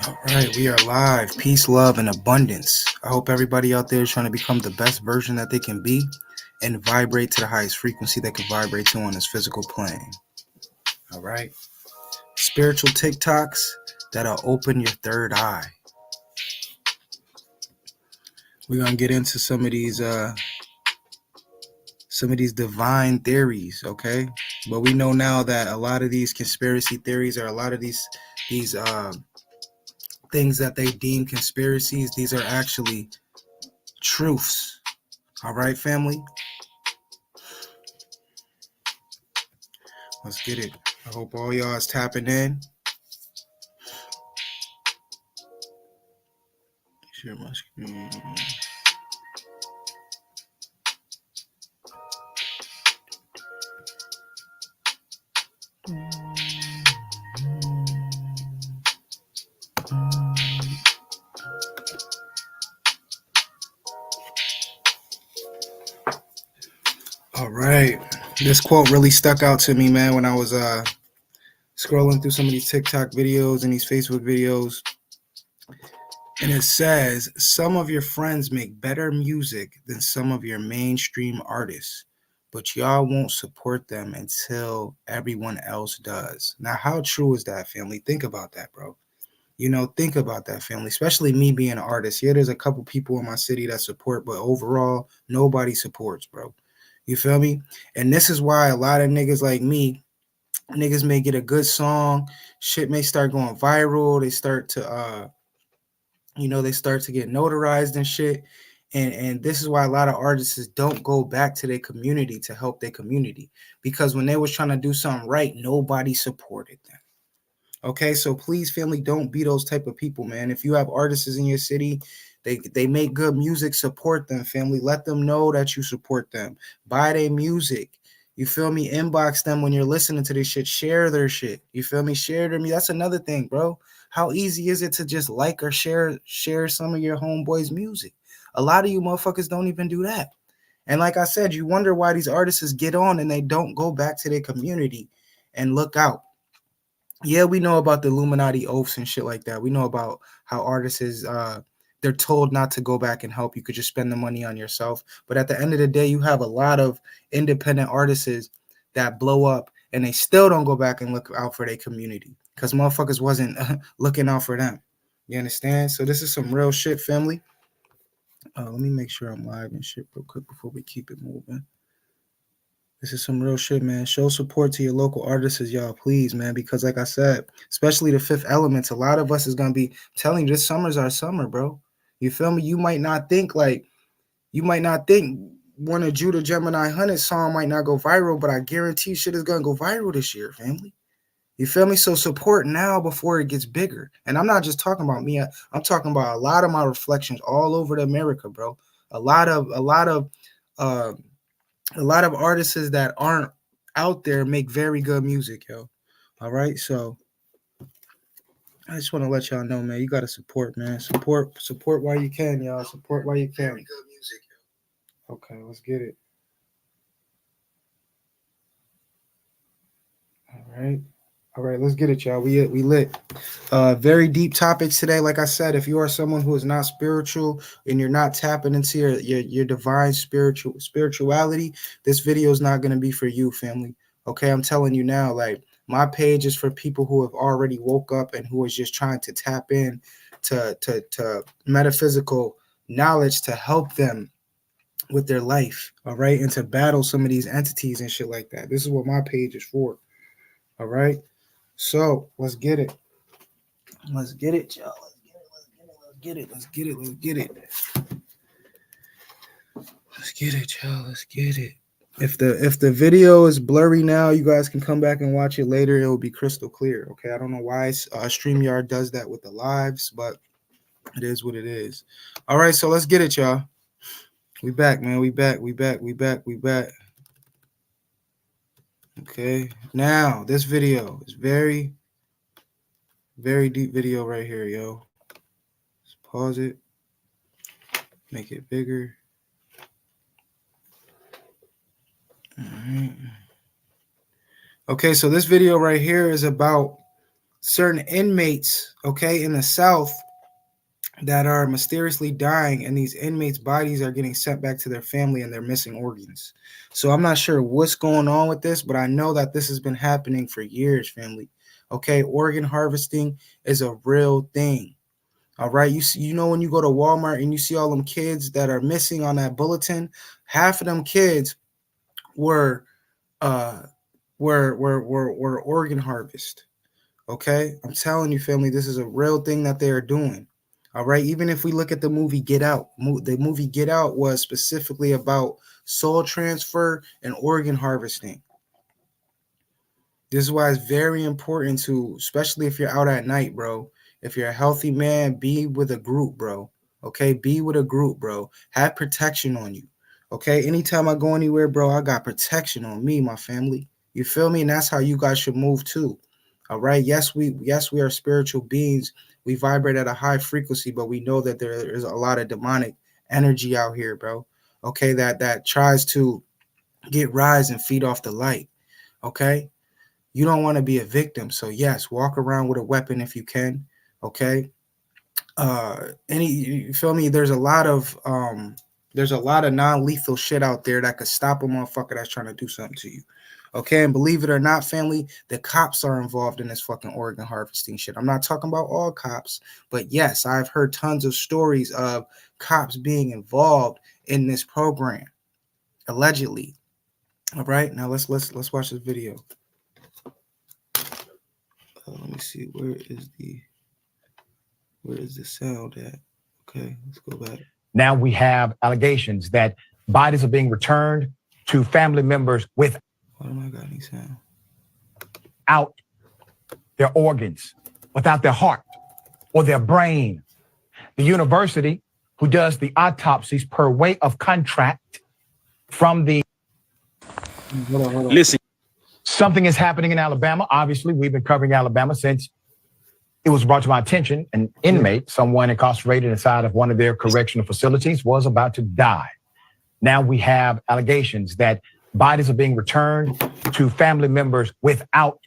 All right, we are live. Peace, love, and abundance. I hope everybody out there is trying to become the best version that they can be and vibrate to the highest frequency they can vibrate to on this physical plane. All right. Spiritual TikToks that'll open your third eye. We're gonna get into some of these divine theories, okay? But we know now that a lot of these conspiracy theories or a lot of these things that they deem conspiracies, these are actually truths. All right, family? Let's get it. I hope all y'all is tapping in. Share my screen. All right. This quote really stuck out to me, man, when I was scrolling through some of these TikTok videos and these Facebook videos. And it says, some of your friends make better music than some of your mainstream artists, but y'all won't support them until everyone else does. Now, how true is that, family? Think about that, bro. You know, think about that, family, especially me being an artist. Yeah, there's a couple people in my city that support, but overall, nobody supports, bro. You feel me? And this is why a lot of niggas like me, niggas may get a good song, shit may start going viral, they start to they start to get notarized and shit. And this is why a lot of artists don't go back to their community to help their community, because when they was trying to do something right, nobody supported them. Okay, so please, family, don't be those type of people, man. If you have artists in your city, they make good music, support them, family. Let them know that you support them. Buy their music. You feel me? Inbox them when you're listening to this shit. Share their shit. You feel me? Share their music. That's another thing, bro. How easy is it to just like or share some of your homeboys' music? A lot of you motherfuckers don't even do that. And like I said, you wonder why these artists get on and they don't go back to their community and look out. Yeah, we know about the Illuminati oaths and shit like that. We know about how artists is they're told not to go back and help. You could just spend the money on yourself. But at the end of the day, you have a lot of independent artists that blow up and they still don't go back and look out for their community because motherfuckers wasn't looking out for them. You understand? So this is some real shit, family. Let me make sure I'm live and shit real quick before we keep it moving. This is some real shit, man. Show support to your local artists, y'all, please, man. Because like I said, especially the Fifth Elements, a lot of us is gonna be telling you this summer's our summer, bro. You feel me? You might not think one of Judah Gemini 100 song might not go viral, but I guarantee shit is gonna go viral this year, family. You feel me? So support now before it gets bigger. And I'm not just talking about me. I'm talking about a lot of my reflections all over the America, bro. A lot of uh a lot of artists that aren't out there make very good music, yo. All right, so I just want to let y'all know, man. You gotta support, man. Support while you can, y'all. Support while you can. Okay, let's get it. All right. All right, let's get it, y'all. We lit. Very deep topics today. Like I said, if you are someone who is not spiritual and you're not tapping into your divine spirituality, this video is not gonna be for you, family. Okay, I'm telling you now. Like my page is for people who have already woke up and who is just trying to tap in to metaphysical knowledge to help them with their life. All right, and to battle some of these entities and shit like that. This is what my page is for. All right. So let's get it. Let's get it, y'all. Let's get it. Let's get it. Let's get it. Let's get it, y'all. Let's get it. If the video is blurry now, you guys can come back and watch it later. It will be crystal clear. Okay. I don't know why StreamYard does that with the lives, but it is what it is. All right. So let's get it, y'all. We back, man. We back. We back. We back. We back. Okay. Now this video is very, very deep video right here, yo. Let's pause it. Make it bigger. All right. Okay, so this video right here is about certain inmates, okay, in the South that are mysteriously dying, and these inmates' bodies are getting sent back to their family and they're missing organs. So I'm not sure what's going on with this, but I know that this has been happening for years, family. Okay, organ harvesting is a real thing. All right, you know when you go to Walmart and you see all them kids that are missing on that bulletin, half of them kids were were organ harvest. Okay, I'm telling you, family, this is a real thing that they are doing. All right, even if we look at the movie Get Out, the movie Get Out was specifically about soul transfer and organ harvesting. This is why it's very important to, especially if you're out at night, bro. If you're a healthy man, be with a group, bro. Okay, be with a group, bro. Have protection on you. Okay, anytime I go anywhere, bro, I got protection on me, my family. You feel me? And that's how you guys should move too. All right. Yes, we are spiritual beings. We vibrate at a high frequency, but we know that there is a lot of demonic energy out here, bro. Okay, that tries to get rise and feed off the light. Okay. You don't want to be a victim. So yes, walk around with a weapon if you can. Okay. You feel me? There's a lot of non-lethal shit out there that could stop a motherfucker that's trying to do something to you. Okay, and believe it or not, family, the cops are involved in this fucking organ harvesting shit. I'm not talking about all cops, but yes, I've heard tons of stories of cops being involved in this program, allegedly. All right, now let's watch this video. Let me see, where is the sound at? Okay, let's go back. Now we have allegations that bodies are being returned to family members without their organs, without their heart or their brain. The university, who does the autopsies per way of contract from the... Listen. Something is happening in Alabama. Obviously, we've been covering Alabama since it was brought to my attention. An inmate, someone incarcerated inside of one of their correctional facilities, was about to die. Now we have allegations that bodies are being returned to family members without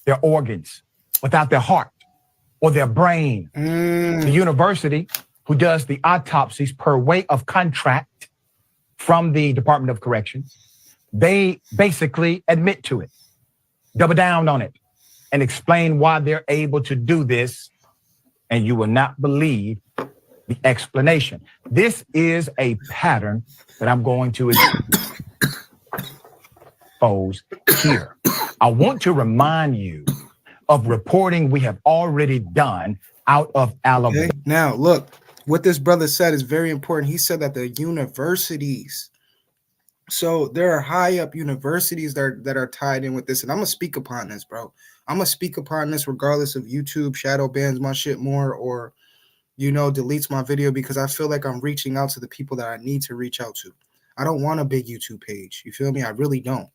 their organs, without their heart or their brain. The university, who does the autopsies per way of contract from the Department of Corrections, they basically admit to it, double down on it, and explain why they're able to do this. And you will not believe the explanation. This is a pattern that I'm going to expose here. I want to remind you of reporting we have already done out of Alabama. Okay. Now, look, what this brother said is very important. He said that the universities, so there are high up universities that are tied in with this, and I'm gonna speak upon this, bro. I'm gonna speak upon this regardless of YouTube shadow bans my shit more or, deletes my video, because I feel like I'm reaching out to the people that I need to reach out to. I don't want a big YouTube page. You feel me? I really don't.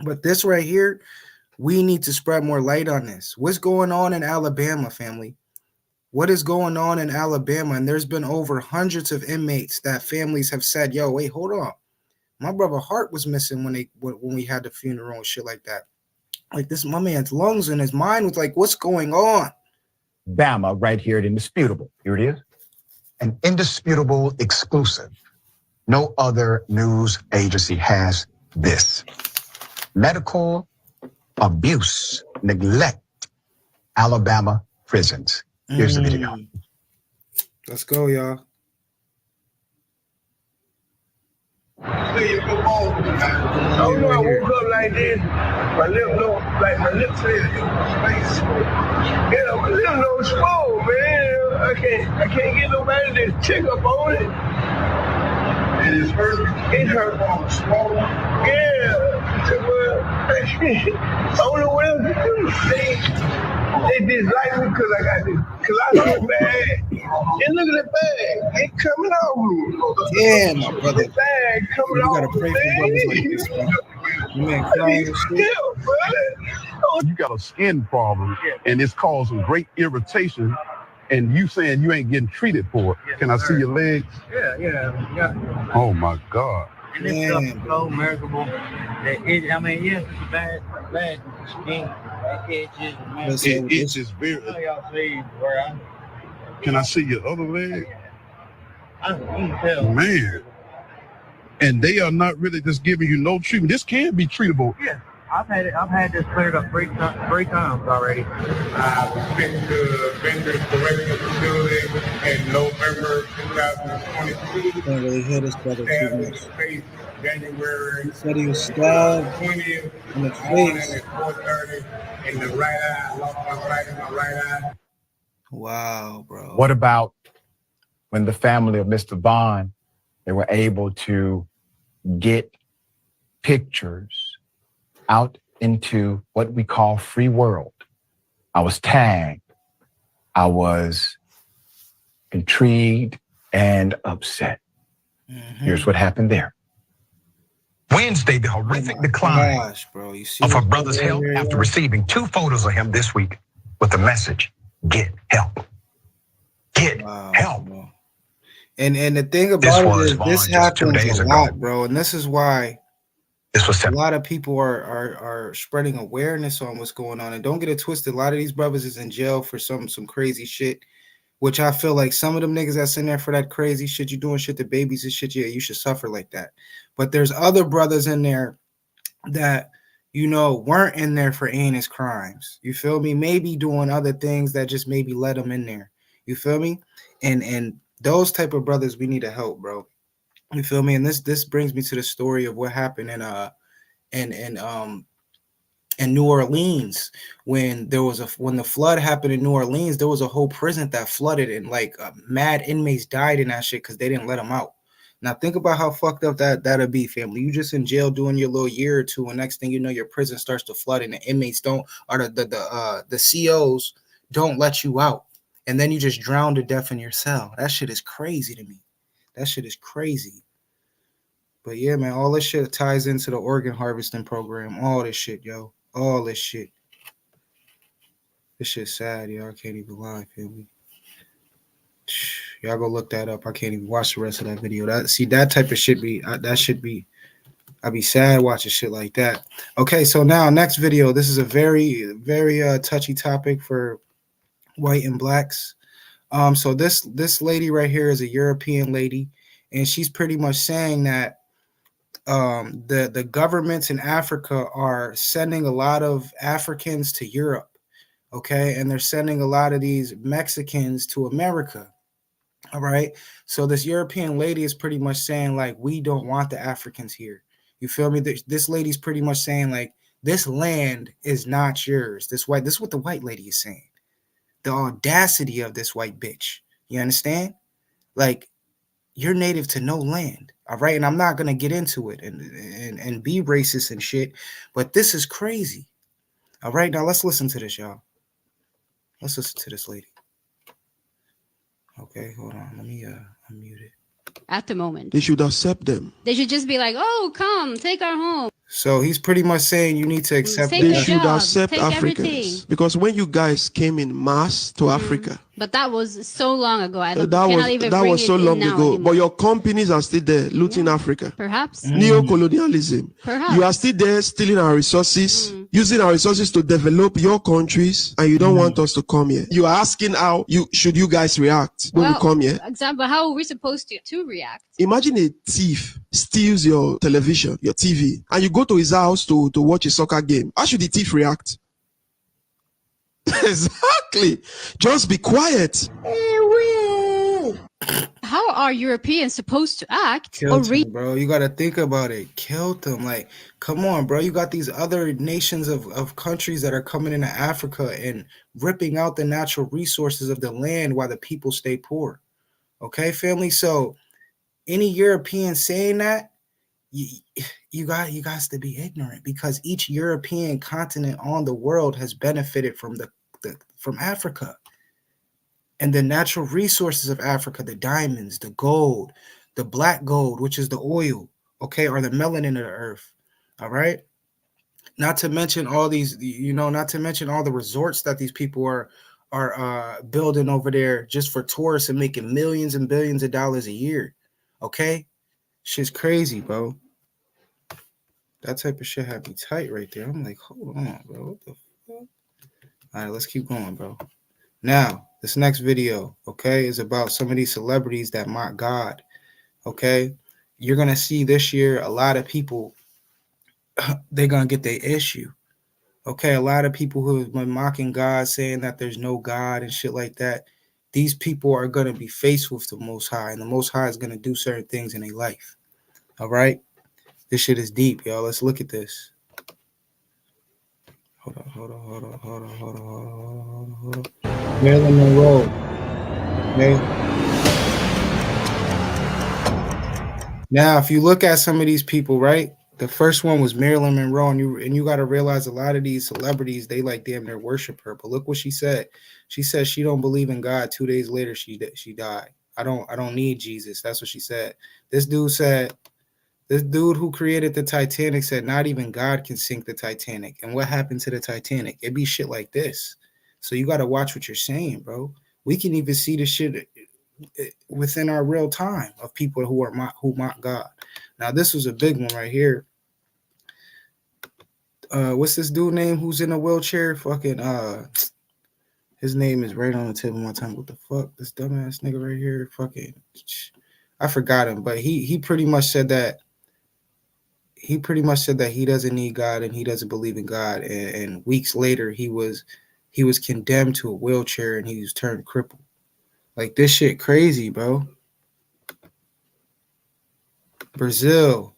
But this right here, we need to spread more light on this. What's going on in Alabama, family? What is going on in Alabama? And there's been over hundreds of inmates that families have said, yo, wait, hold on. My brother Hart was missing when we had the funeral and shit like that. Like this, my man's lungs and his mind was like, what's going on? Bama right here at Indisputable. Here it is. An indisputable exclusive. No other news agency has this. Medical abuse, neglect, Alabama prisons. Here's the video. Let's go, y'all. I don't know, I woke up like this, my lips said, my lip no swole, man. I can't get nobody to check up on it. It is hurt. It hurt. Yeah. I don't know what else to do. They dislike me because I got this. Because I got bag. And look at the bag. It coming off me. Yeah, my brother. The bag coming You off gotta pray for brothers like this, bro. You man crying and shit. You got a skin problem and it's causing great irritation, and you saying you ain't getting treated for it. Can I see your legs? Yeah. Oh my God. And this stuff is so miserable that it's a bad skin. Let's see It what this- itches very. Y'all see where I Can I see your other leg? you can tell. Man. And they are not really just giving you no treatment. This can be treatable. Yeah, I've had this cleared up three times already. I've been to Vendor Correctional Facility in November 2022. Can't really hear this brother too Stabbed in much. the face, January He said he was stabbed 20th in the morning face. at 4:30 in the right eye. I lost my sight in my right eye. Wow, bro. What about when the family of Mr. Vaughn, they were able to get pictures out into what we call free world? I was tagged. I was intrigued and upset. Here's what happened there. Wednesday, the horrific decline Gosh, bro. You see of her this brother's brother health right after here? receiving 2 photos of him this week with the message, "Get help. Get Wow, help." bro. And the thing This about it was is, Vaughn this just 2 happens days a ago. lot, bro. And this is why This was a September. lot of people are spreading awareness on what's going on. And don't get it twisted. A lot of these brothers is in jail for some crazy shit, which I feel like some of them niggas that's in there for that crazy shit, you doing shit to babies and shit, yeah, you should suffer like that. But there's other brothers in there that, you know, weren't in there for heinous crimes. You feel me? Maybe doing other things that just maybe let them in there. You feel me? And those type of brothers we need to help, bro. You feel me? And this brings me to the story of what happened in New Orleans when when the flood happened in New Orleans. There was a whole prison that flooded and like mad inmates died in that shit because they didn't let them out. Now think about how fucked up that'd be, family. You just in jail doing your little year or two, and next thing you know, your prison starts to flood, and the inmates don't, or the COs don't let you out, and then you just drown to death in your cell. That shit is crazy to me. That shit is crazy. But yeah, man, all this shit ties into the organ harvesting program. All this shit, yo. All this shit. This shit's sad, yo. I can't even lie, family. Y'all go look that up. I can't even watch the rest of that video. That type of shit I'd be sad watching shit like that. Okay, so now next video. This is a very, very touchy topic for white and blacks. So this lady right here is a European lady, and she's pretty much saying that the governments in Africa are sending a lot of Africans to Europe, okay, and they're sending a lot of these Mexicans to America. All right. So this European lady is pretty much saying, like, we don't want the Africans here. You feel me? This lady's pretty much saying, like, this land is not yours. This is what the white lady is saying. The audacity of this white bitch. You understand? Like, you're native to no land. All right. And I'm not gonna get into it and be racist and shit, but this is crazy. All right. Now let's listen to this, y'all. Let's listen to this lady. Okay, hold on. Let me unmute it. At the moment, They should accept them. they should just be like, "Oh, come, take our home." So he's pretty much saying you need to accept Take They the should job, accept take Africans. everything. Because when you guys came in mass to Africa, But that was so long ago. I that cannot was even that bring was it so in long now ago. anymore. But your companies are still there looting Yeah. Africa. Perhaps, Neo-colonialism. perhaps. You are still there stealing our resources, using our resources to develop your countries, and you don't want us to come here. You are asking how you guys react when we come here. Example, how are we supposed to react? Imagine a thief steals your television, your TV, and you go to his house to watch a soccer game. How should the thief react? Exactly. Just be quiet. How are Europeans supposed to act or Killed him, bro. You gotta think about it. Killed them. Like, come on, bro. You got these other nations of countries that are coming into Africa and ripping out the natural resources of the land while the people stay poor. Okay, family. So any European saying that, you guys to be ignorant, because each European continent on the world has benefited from from Africa and the natural resources of Africa, the diamonds, the gold, the black gold, which is the oil, okay, or the melanin of the earth. All right. Not to mention all these, not to mention all the resorts that these people are building over there just for tourists and making millions and billions of dollars a year. Okay. Shit's crazy, bro. That type of shit had me tight right there. I'm like, hold on, bro. What the fuck? All right, let's keep going, bro. Now, this next video, okay, is about some of these celebrities that mock God. Okay, you're gonna see this year a lot of people. They're gonna get their issue. Okay, a lot of people who have been mocking God, saying that there's no God and shit like that. These people are gonna be faced with the Most High, and the Most High is gonna do certain things in their life. All right, this shit is deep, y'all. Let's look at this. Hold on. Marilyn Monroe. Okay. Now, if you look at some of these people, right? The first one was Marilyn Monroe, and you got to realize a lot of these celebrities, they like damn near worship her. But look what she said. She said she don't believe in God. 2 days later, she died. I don't need Jesus. That's what she said. This dude who created the Titanic said not even God can sink the Titanic. And what happened to the Titanic? It be shit like this. So you got to watch what you're saying, bro. We can even see the shit within our real time of people who mock God. Now, this was a big one right here. What's this dude name who's in a wheelchair? Fucking his name is right on the tip of my tongue. What the fuck? This dumbass nigga right here. Fucking I forgot him, but he pretty much said that he doesn't need God and he doesn't believe in God. And weeks later he was condemned to a wheelchair and he was turned crippled. Like, this shit crazy, bro. Brazil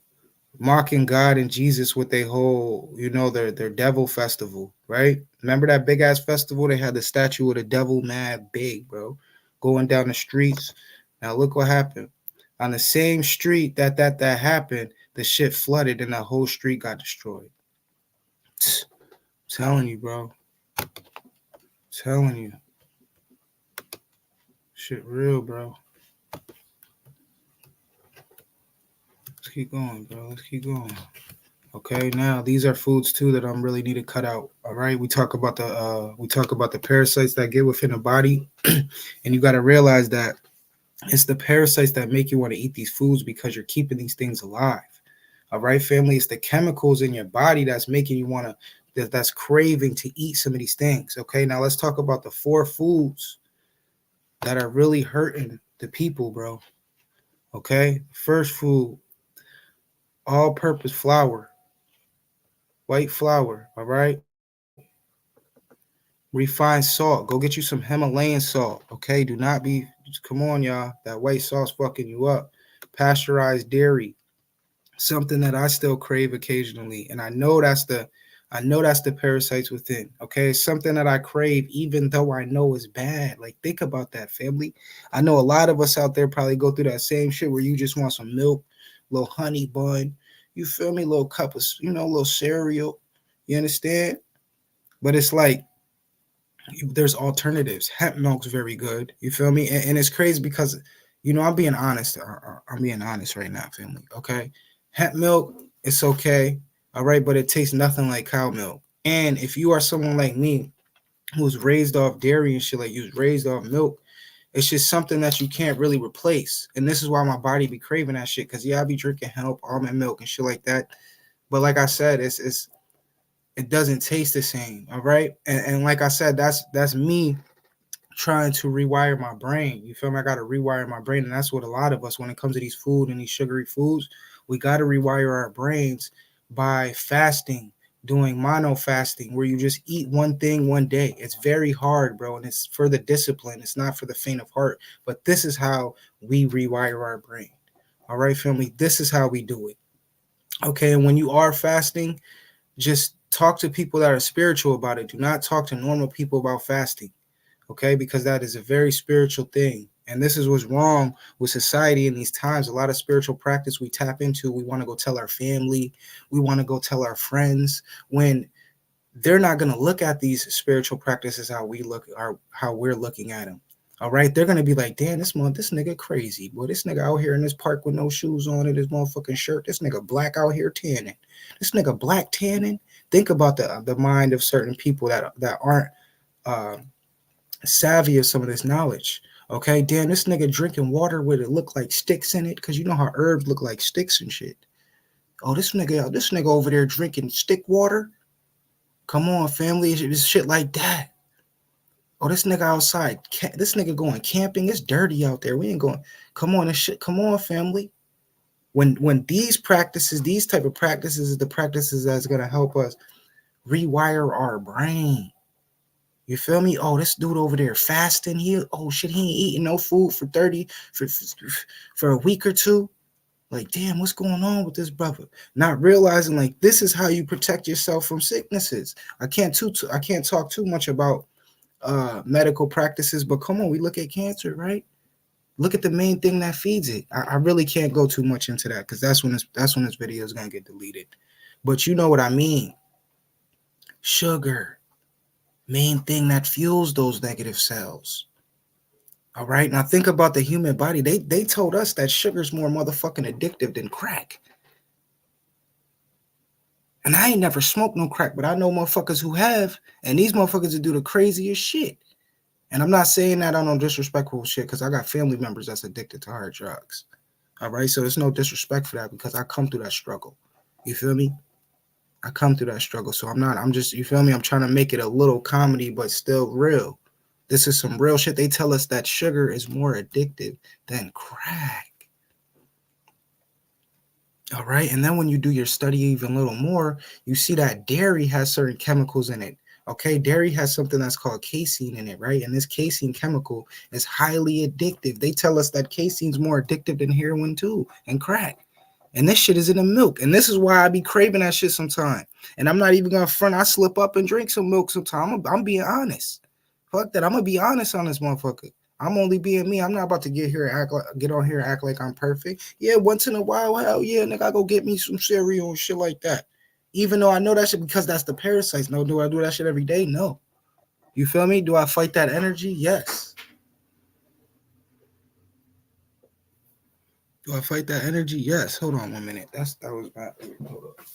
mocking God and Jesus with their whole, their devil festival, right? Remember that big ass festival? They had the statue of the devil mad big, bro, going down the streets. Now look what happened. On the same street that happened, the shit flooded and that whole street got destroyed. I'm telling you, bro. I'm telling you. Shit real, bro. Let's keep going, bro. Let's keep going. Okay, now these are foods too that I'm really need to cut out. All right, we talk about the parasites that get within the body, and you got to realize that it's the parasites that make you want to eat these foods because you're keeping these things alive. All right, family, it's the chemicals in your body that's making you want to, that's craving to eat some of these things. Okay, now let's talk about the 4 foods that are really hurting the people, bro. Okay, first food, all-purpose flour, white flour. All right, refined salt. Go get you some Himalayan salt. Okay, do not be. Come on, y'all. That white sauce fucking you up. Pasteurized dairy, something that I still crave occasionally, and I know that's the parasites within. Okay, it's something that I crave, even though I know it's bad. Like, think about that, family. I know a lot of us out there probably go through that same shit where you just want some milk, little honey bun. You feel me? Little cup of, little cereal. You understand? But it's like, there's alternatives. Hemp milk's very good. You feel me? And it's crazy because, I'm being honest. I'm being honest right now, family. Okay, hemp milk, it's okay. All right, but it tastes nothing like cow milk. And if you are someone like me who was raised off dairy and shit, like you was raised off milk, it's just something that you can't really replace. And this is why my body be craving that shit. Because I be drinking hemp, almond milk, and shit like that. But like I said, it doesn't taste the same. All right, and like I said, that's me trying to rewire my brain. You feel me? I got to rewire my brain, and that's what a lot of us, when it comes to these food and these sugary foods, we got to rewire our brains by fasting, doing mono fasting, where you just eat one thing one day. It's very hard, bro, and it's for the discipline. It's not for the faint of heart. But this is how we rewire our brain. All right, family, this is how we do it. Okay, and when you are fasting, just talk to people that are spiritual about it. Do not talk to normal people about fasting. Okay, because that is a very spiritual thing. And this is what's wrong with society in these times. A lot of spiritual practice we tap into, we want to go tell our family, we want to go tell our friends, when they're not going to look at these spiritual practices how we're looking at them. All right, they're going to be like, damn, this nigga crazy. Boy, this nigga out here in this park with no shoes on in his motherfucking shirt. This nigga black out here tanning. This nigga black tanning. Think about the mind of certain people that aren't savvy of some of this knowledge. Okay, damn, this nigga drinking water with it look like sticks in it, because you know how herbs look like sticks and shit. Oh, this nigga over there drinking stick water. Come on, family, it's shit like that. Oh, this nigga outside. This nigga going camping. It's dirty out there. We ain't going. Come on, this shit. Come on, family. When these practices, these type of practices, is the practices that's gonna help us rewire our brain. You feel me? Oh, this dude over there fasting. He ain't eating no food for a week or two. Like, damn, what's going on with this brother? Not realizing like this is how you protect yourself from sicknesses. I can't talk too much about medical practices, but come on, we look at cancer, right? Look at the main thing that feeds it. I really can't go too much into that because that's when this video is gonna get deleted. But you know what I mean. Sugar, main thing that fuels those negative cells. All right. Now think about the human body. They told us that sugar's more motherfucking addictive than crack. And I ain't never smoked no crack, but I know motherfuckers who have, and these motherfuckers do the craziest shit. And I'm not saying that on no disrespectful shit because I got family members that's addicted to hard drugs. All right. So there's no disrespect for that because I come through that struggle. You feel me? I come through that struggle. So I'm just, you feel me? I'm trying to make it a little comedy, but still real. This is some real shit. They tell us that sugar is more addictive than crack. All right. And then when you do your study even a little more, you see that dairy has certain chemicals in it. Okay. Dairy has something that's called casein in it, right? And this casein chemical is highly addictive. They tell us that casein's more addictive than heroin too and crack. And this shit is in the milk. And this is why I be craving that shit sometime. And I'm not even going to front. I slip up and drink some milk sometime. I'm being honest. Fuck that. I'm going to be honest on this motherfucker. I'm only being me. I'm not about to get on here and act like I'm perfect. Yeah, once in a while, hell yeah, nigga, I go get me some cereal and shit like that. Even though I know that shit because that's the parasites. No, do I do that shit every day? No. You feel me? Do I fight that energy? Yes. Do I fight that energy? Yes. Hold on 1 minute. That was bad. Hold up.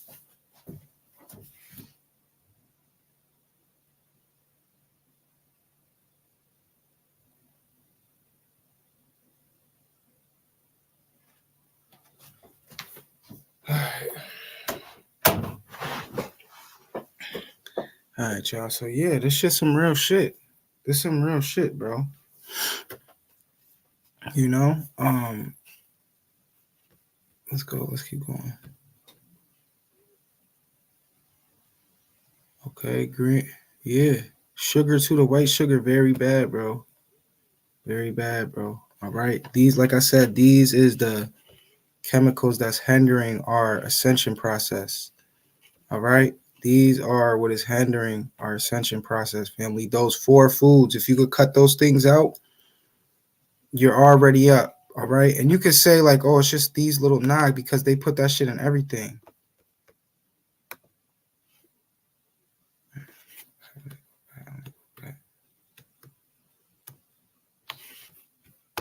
All right, y'all. So yeah, this shit's some real shit. This some real shit, bro. You know, let's go. Let's keep going. Okay, green. Yeah, sugar too. The white sugar, very bad, bro. Very bad, bro. All right. These, like I said, these is the chemicals that's hindering our ascension process. All right. These are what is hindering our ascension process, family. Those 4 foods, if you could cut those things out, you're already up. All right. And you could say like, oh, it's just these little because they put that shit in everything.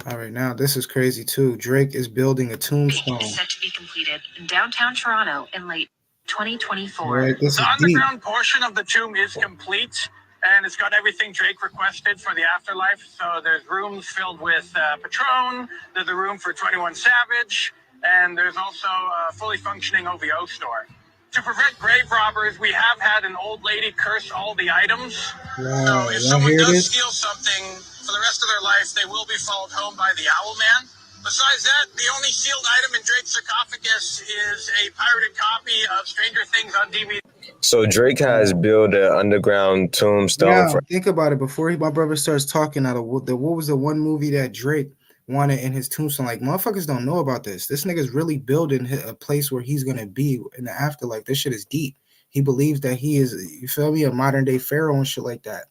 All right, now this is crazy too. Drake is building a tombstone. Is set to be completed in downtown Toronto in late 2024. Right, the underground portion of the tomb is complete, and it's got everything Drake requested for the afterlife. So there's rooms filled with Patron, there's a room for 21 Savage, and there's also a fully functioning OVO store. To prevent grave robbers, we have had an old lady curse all the items. Wow, so if someone does steal something, for the rest of their life, they will be followed home by the Owl Man. Besides that, the only sealed item in Drake's sarcophagus is a pirated copy of Stranger Things on DVD. So Drake has built an underground tombstone. Now, think about it. Before my brother starts talking, what was the one movie that Drake wanted in his tombstone? Like, motherfuckers don't know about this. This nigga's really building a place where he's going to be in the afterlife. This shit is deep. He believes that he is, you feel me, a modern day pharaoh and shit like that.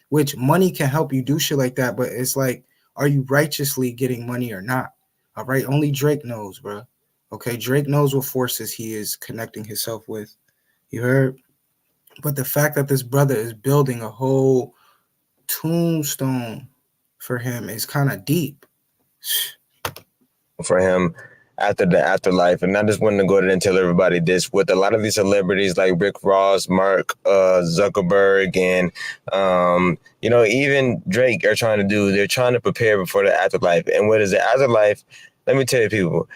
Which money can help you do shit like that, but it's like, are you righteously getting money or not? All right, only Drake knows, bro. Okay, Drake knows what forces he is connecting himself with. You heard? But the fact that this brother is building a whole tombstone for him is kind of deep. For him after the afterlife. And I just wanted to go ahead and tell everybody this. With a lot of these celebrities like Rick Ross, Mark Zuckerberg, and even Drake are trying to do, they're trying to prepare for the afterlife. And what is the afterlife? Let me tell you, people,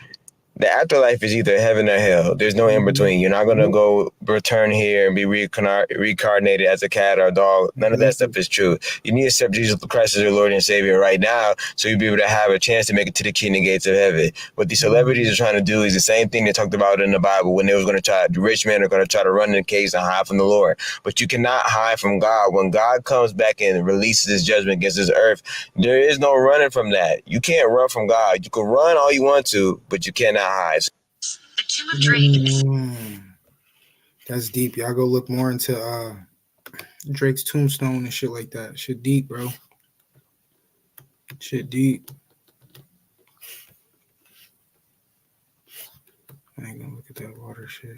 The afterlife is either heaven or hell. There's no in between. You're not going to go return here and be reincarnated as a cat or a dog. None of that stuff is true. You need to accept Jesus Christ as your Lord and Savior right now so you'll be able to have a chance to make it to the kingdom gates of heaven. What these celebrities are trying to do is the same thing they talked about in the Bible when they was going to try, the rich men are going to try to run in the caves and hide from the Lord. But you cannot hide from God. When God comes back and releases his judgment against this earth, there is no running from that. You can't run from God. You can run all you want to, but you cannot hide. The Tomb of Drake. That's deep. Y'all go look more into Drake's tombstone and shit like that. Shit deep, bro. Shit deep. I ain't gonna look at that water shit.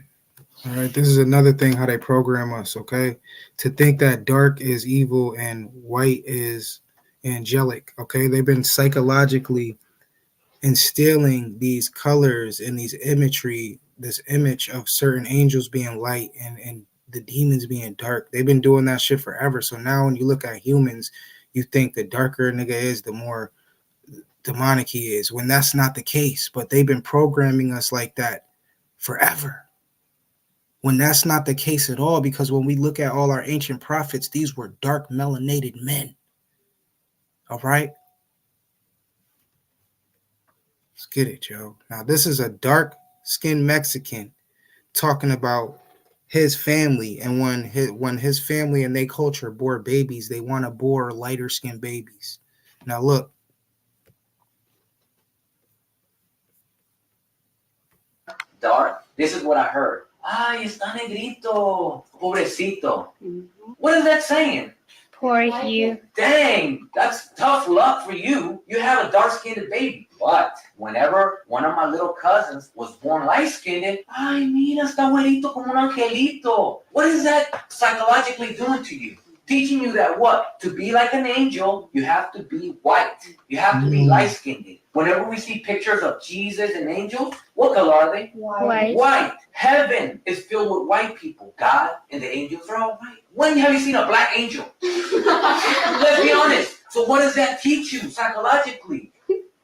All right, this is another thing how they program us, okay? To think that dark is evil and white is angelic, okay? They've been psychologically instilling these colors and these imagery, this image of certain angels being light and the demons being dark. They've been doing that shit forever. So now when you look at humans, you think the darker a nigga is, the more demonic he is, when that's not the case. But they've been programming us like that forever. When that's not the case at all, because when we look at all our ancient prophets, these were dark melanated men. All right? Let's get it, Joe. Now, this is a dark-skinned Mexican talking about his family, and when his family and their culture bore babies, they want to bore lighter-skinned babies. Now, look. Dark? This is what I heard. Ay, está negrito. Pobrecito. What is that saying? Poor you. Dang, that's tough luck for you. You have a dark-skinned baby. But whenever one of my little cousins was born light-skinned, ay, mira, está güerito como un angelito. What is that psychologically doing to you? Teaching you that what? To be like an angel, you have to be white. You have to be light-skinned. Whenever we see pictures of Jesus and angels, what color are they? White. White. Heaven is filled with white people. God and the angels are all white. When have you seen a black angel? Let's be honest. So what does that teach you psychologically?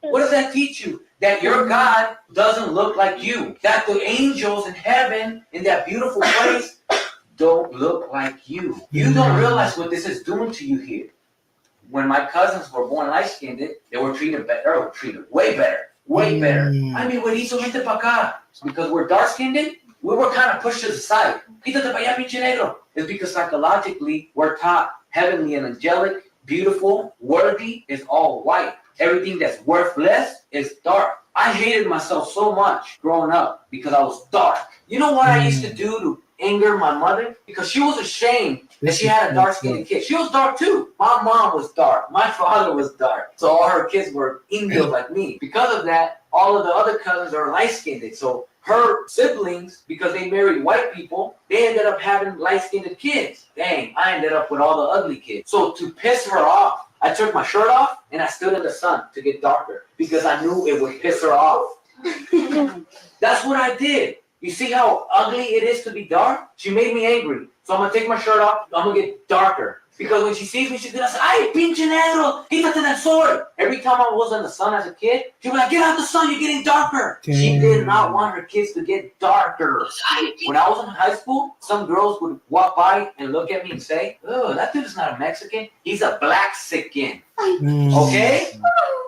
What does that teach you? That your God doesn't look like you. That the angels in heaven, in that beautiful place, don't look like you. You don't realize what this is doing to you here. When my cousins were born light-skinned, they were treated better, or treated way better. Way better. I mean, güerito, vente pa' acá. Because we're dark-skinned, we were kind of pushed to the side. Quítate pa' allá, pinche negro. It's because psychologically, we're taught heavenly and angelic, beautiful, worthy is all white. Everything that's worthless is dark. I hated myself so much growing up because I was dark. You know what I used to do to anger my mother? Because she was ashamed that she had a dark-skinned kid. She was dark too. My mom was dark. My father was dark. So all her kids were Indians like me. Because of that, all of the other cousins are light-skinned. So her siblings, because they married white people, they ended up having light-skinned kids. Dang, I ended up with all the ugly kids. So to piss her off, I took my shirt off and I stood in the sun to get darker because I knew it would piss her off. That's what I did. You see how ugly it is to be dark? She made me angry. So I'm going to take my shirt off. I'm going to get darker. Because when she sees me, she's going to say, ay, pinche negro, quítate del sol. Every time I was in the sun as a kid, she'd be like, get out the sun, you're getting darker. Damn. She did not want her kids to get darker. When I was in high school, some girls would walk by and look at me and say, oh, that dude is not a Mexican. He's a black-sican. Okay?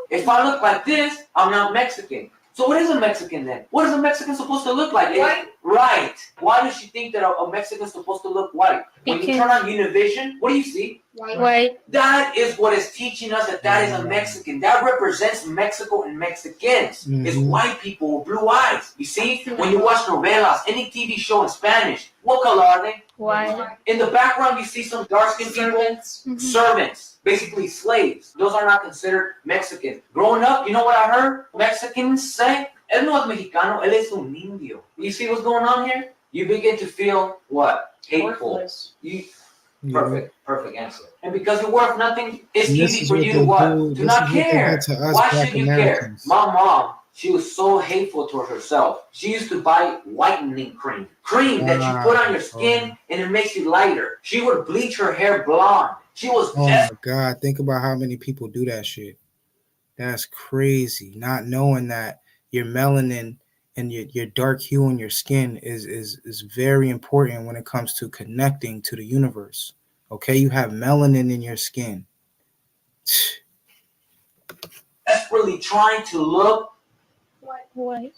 If I look like this, I'm not Mexican. So what is a Mexican then? What is a Mexican supposed to look like? White. Right. Why does she think that a Mexican is supposed to look white? When you turn on Univision, what do you see? White. That is what is teaching us that is a Mexican. That represents Mexico and Mexicans. It's white people with blue eyes. You see? When you watch novelas, any TV show in Spanish, what color are they? White. In the background, you see some dark-skinned people. Servants. Basically slaves. Those are not considered Mexican. Growing up, you know what I heard Mexicans say? Él no es mexicano, él es un indio. You see what's going on here? You begin to feel what? Hateful. Perfect answer. And because you're worth nothing, it's easy for you to what? To not care. Why should you care? My mom, she was so hateful toward herself. She used to buy whitening cream. Cream that you put on your skin and it makes you lighter. She would bleach her hair blonde. She was my God, think about how many people do that shit. That's crazy. Not knowing that your melanin and your dark hue on your skin is very important when it comes to connecting to the universe. Okay, you have melanin in your skin. Desperately trying to look Why?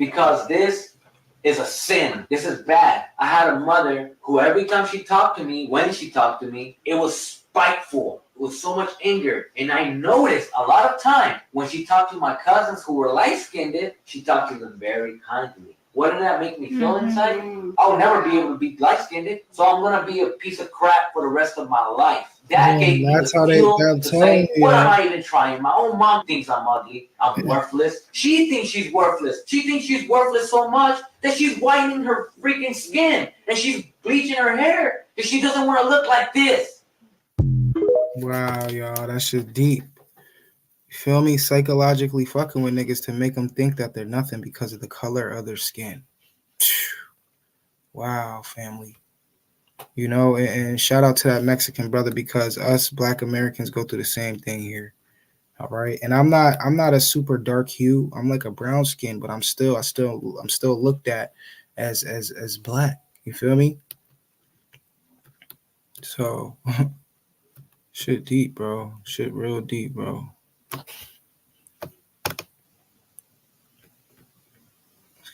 because this is a sin. This is bad. I had a mother who every time she talked to me, when she talked to me, it was spiteful. It was so much anger. And I noticed a lot of time when she talked to my cousins who were light-skinned, she talked to them very kindly. What did that make me feel inside? I'll never be able to be light-skinned, so I'm going to be a piece of crap for the rest of my life. That gave me the fuel to say, what am I even trying? My own mom thinks I'm ugly. I'm worthless. She thinks she's worthless. She thinks she's worthless so much that she's whitening her freaking skin and she's bleaching her hair because she doesn't want to look like this. Wow, y'all, that shit deep. You feel me? Psychologically fucking with niggas to make them think that they're nothing because of the color of their skin. Wow, family. You know, and shout out to that Mexican brother, because us Black Americans go through the same thing here. All right. And I'm not a super dark hue. I'm like a brown skin, but I'm still looked at as black. You feel me? So shit deep, bro. Shit real deep, bro. Let's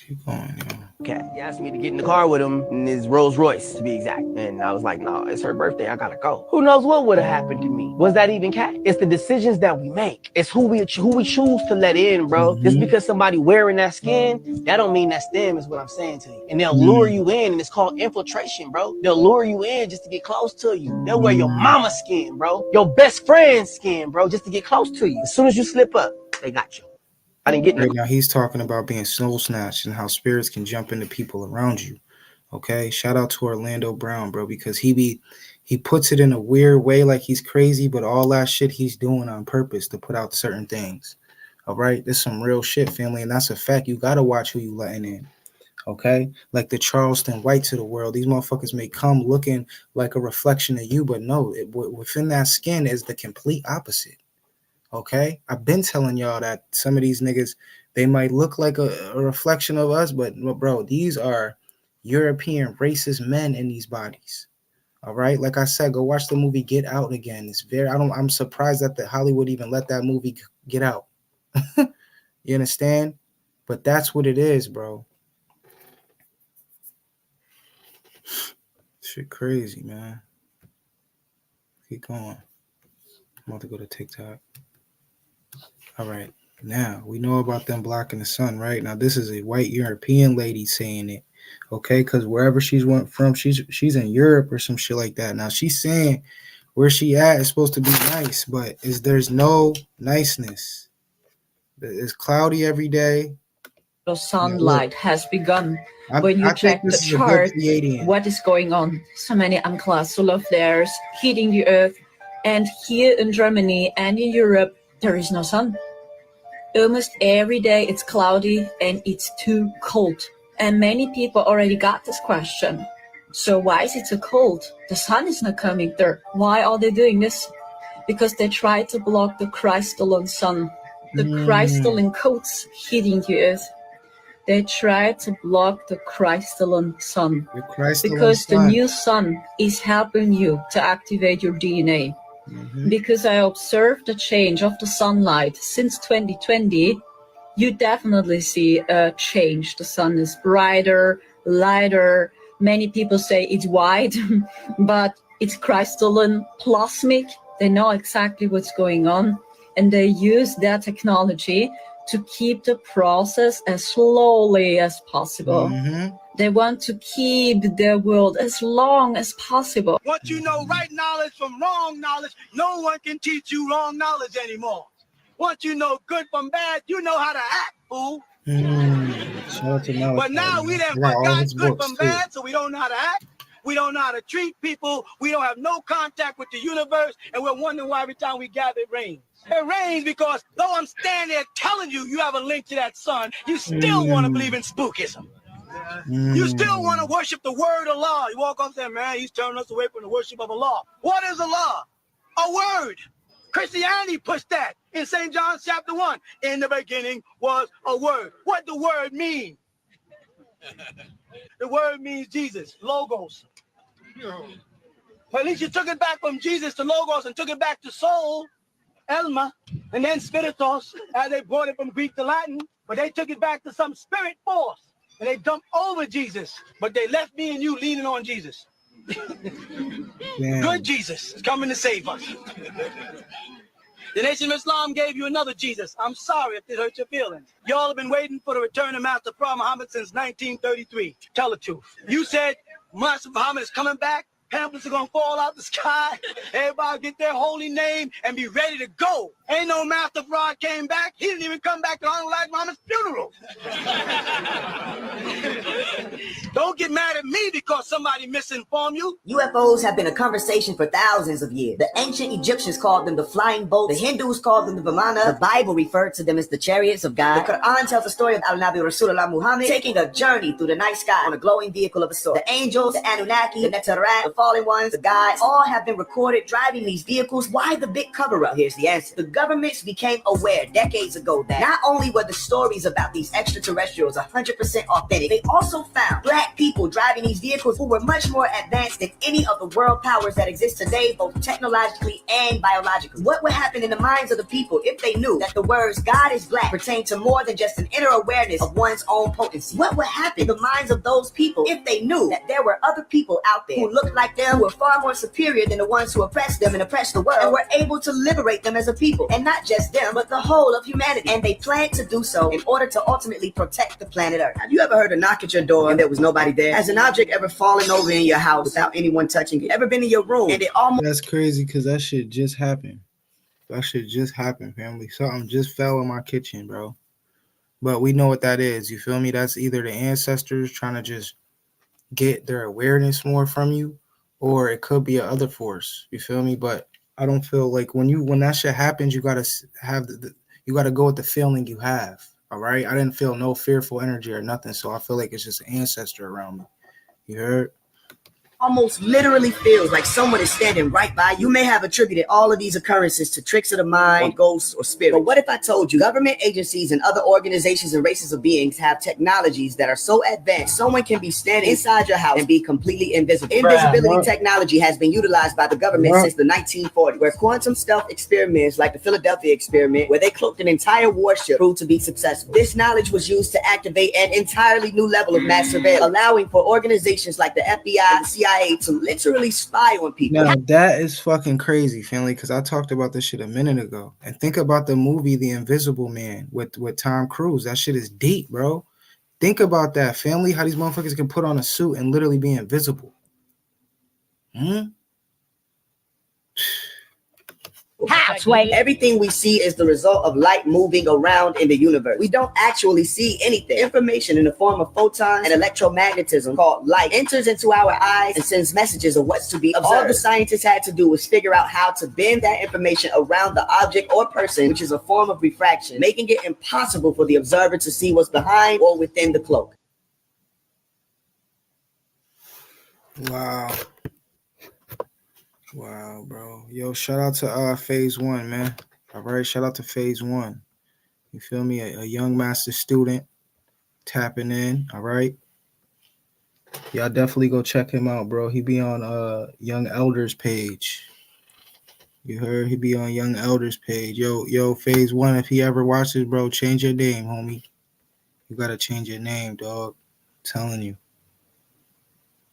keep going, yo. Okay. He asked me to get in the car with him in his Rolls Royce, to be exact. And I was like, no, it's her birthday. I gotta go. Who knows what would have happened to me? Was that even cat? It's the decisions that we make. It's who we choose to let in, bro. Just because somebody wearing that skin, that don't mean that's them, is what I'm saying to you. And they'll lure you in, and it's called infiltration, bro. They'll lure you in just to get close to you. They'll wear your mama's skin, bro. Your best friend's skin, bro, just to get close to you. As soon as you slip up, they got you. I didn't get right now. He's talking about being soul snatched and how spirits can jump into people around you. Okay, shout out to Orlando Brown, bro, because he puts it in a weird way, like he's crazy, but all that shit he's doing on purpose to put out certain things. All right, this is some real shit, family, and that's a fact. You gotta watch who you letting in. Okay, like the Charleston Whites of the world, these motherfuckers may come looking like a reflection of you, but no, within that skin is the complete opposite. Okay, I've been telling y'all that some of these niggas, they might look like a reflection of us, but bro, these are European racist men in these bodies. All right, like I said, go watch the movie Get Out again. It's I'm surprised that the Hollywood even let that movie get out. You understand? But that's what it is, bro. Shit crazy, man. Keep going. I'm about to go to TikTok. All right, now we know about them blocking the sun, right? Now this is a white European lady saying it, okay? Because wherever she's went from, she's in Europe or some shit like that. Now she's saying where she at is supposed to be nice, but there's no niceness. It's cloudy every day. The sunlight has begun. When you check the chart, what is going on? So many unclad solar flares heating the earth, and here in Germany and in Europe, there is no sun. Almost every day it's cloudy and it's too cold. And many people already got this question. So why is it so cold? The sun is not coming there. Why are they doing this? Because they try to block the crystalline sun. The crystalline coats heating the earth. They try to block the crystalline sun. Because the new sun is helping you to activate your DNA. Because I observed the change of the sunlight since 2020, you definitely see a change. The sun is brighter, lighter. Many people say it's white, but it's crystalline, plasmic. They know exactly what's going on, and they use that technology to keep the process as slowly as possible. They want to keep the world as long as possible. Once you know right knowledge from wrong knowledge, no one can teach you wrong knowledge anymore. Once you know good from bad, you know how to act, fool. But now we done forgot good from bad, so we don't know how to act. We don't know how to treat people. We don't have no contact with the universe, and we're wondering why every time we gather it rains. It rains because though I'm standing there telling you you have a link to that sun, you still want to believe in spookism. You still want to worship the word of Allah. You walk up and say, man, he's turning us away from the worship of Allah. What is Allah? A word. Christianity pushed that in St. John chapter 1. In the beginning was a word. What the word mean? The word means Jesus, logos. Well, at least you took it back from Jesus to logos and took it back to soul, elma, and then spiritos, as they brought it from Greek to Latin. But they took it back to some spirit force, and they dumped over Jesus. But they left me and you leaning on Jesus. Good Jesus is coming to save us. The Nation of Islam gave you another Jesus. I'm sorry if it hurt your feelings. Y'all have been waiting for the return of Master Prophet Muhammad since 1933. Tell the truth. You said Master Muhammad is coming back. Pamphlets are gonna fall out the sky. Everybody get their holy name and be ready to go. Ain't no Master Fraud came back. He didn't even come back to Honorable Elijah Muhammad's funeral. Don't get mad at me because somebody misinformed you. UFOs have been a conversation for thousands of years. The ancient Egyptians called them the flying boats. The Hindus called them the Vimana. The Bible referred to them as the chariots of God. The Quran tells the story of Al-Nabi Rasulullah Muhammad taking a journey through the night sky on a glowing vehicle of a sort. The angels, the Anunnaki, the Neterat, the fallen ones, the gods, all have been recorded driving these vehicles. Why the big cover-up? Here's the answer. The governments became aware decades ago that not only were the stories about these extraterrestrials 100% authentic, they also found black people driving these vehicles who were much more advanced than any of the world powers that exist today, both technologically and biologically. What would happen in the minds of the people if they knew that the words God is black pertain to more than just an inner awareness of one's own potency? What would happen in the minds of those people if they knew that there were other people out there who looked like them, who were far more superior than the ones who oppressed them and oppressed the world, and were able to liberate them as a people? And not just them, but the whole of humanity. And they planned to do so in order to ultimately protect the planet Earth. Have you ever heard a knock at your door and there was nobody there? Has an object ever fallen over in your house without anyone touching it? Ever been in your room and it almost... That's crazy because that shit just happened. That shit just happened, family. Something just fell in my kitchen, bro. But we know what that is. You feel me? That's either the ancestors trying to just get their awareness more from you, or it could be another force. You feel me? But I don't feel like when that shit happens, you gotta have you gotta go with the feeling you have. All right. I didn't feel no fearful energy or nothing, so I feel like it's just an ancestor around me. You heard? Almost literally feels like someone is standing right by you. You may have attributed all of these occurrences to tricks of the mind, or ghosts, or spirits. But what if I told you government agencies and other organizations and races of beings have technologies that are so advanced, someone can be standing inside your house and be completely invisible? Invisibility technology has been utilized by the government since the 1940s, where quantum stealth experiments like the Philadelphia experiment, where they cloaked an entire warship, proved to be successful. This knowledge was used to activate an entirely new level of mass surveillance, allowing for organizations like the FBI and the CIA to literally spy on people. Now that is fucking crazy, family, because I talked about this shit a minute ago. And think about the movie The Invisible Man with Tom Cruise. That shit is deep, bro. Think about that, family, how these motherfuckers can put on a suit and literally be invisible. Halfway. Everything we see is the result of light moving around in the universe. We don't actually see anything. Information in the form of photons and electromagnetism called light enters into our eyes and sends messages of what's to be observed. All the scientists had to do was figure out how to bend that information around the object or person, which is a form of refraction, making it impossible for the observer to see what's behind or within the cloak. Wow. Wow, bro. Yo, shout out to Phase 1, man. All right, shout out to Phase 1. You feel me? A young master student tapping in, all right? Y'all definitely go check him out, bro. He be on Young Elders page. You heard? He be on Young Elders page. Yo, Phase 1, if he ever watches, bro, change your name, homie. You got to change your name, dog. I'm telling you.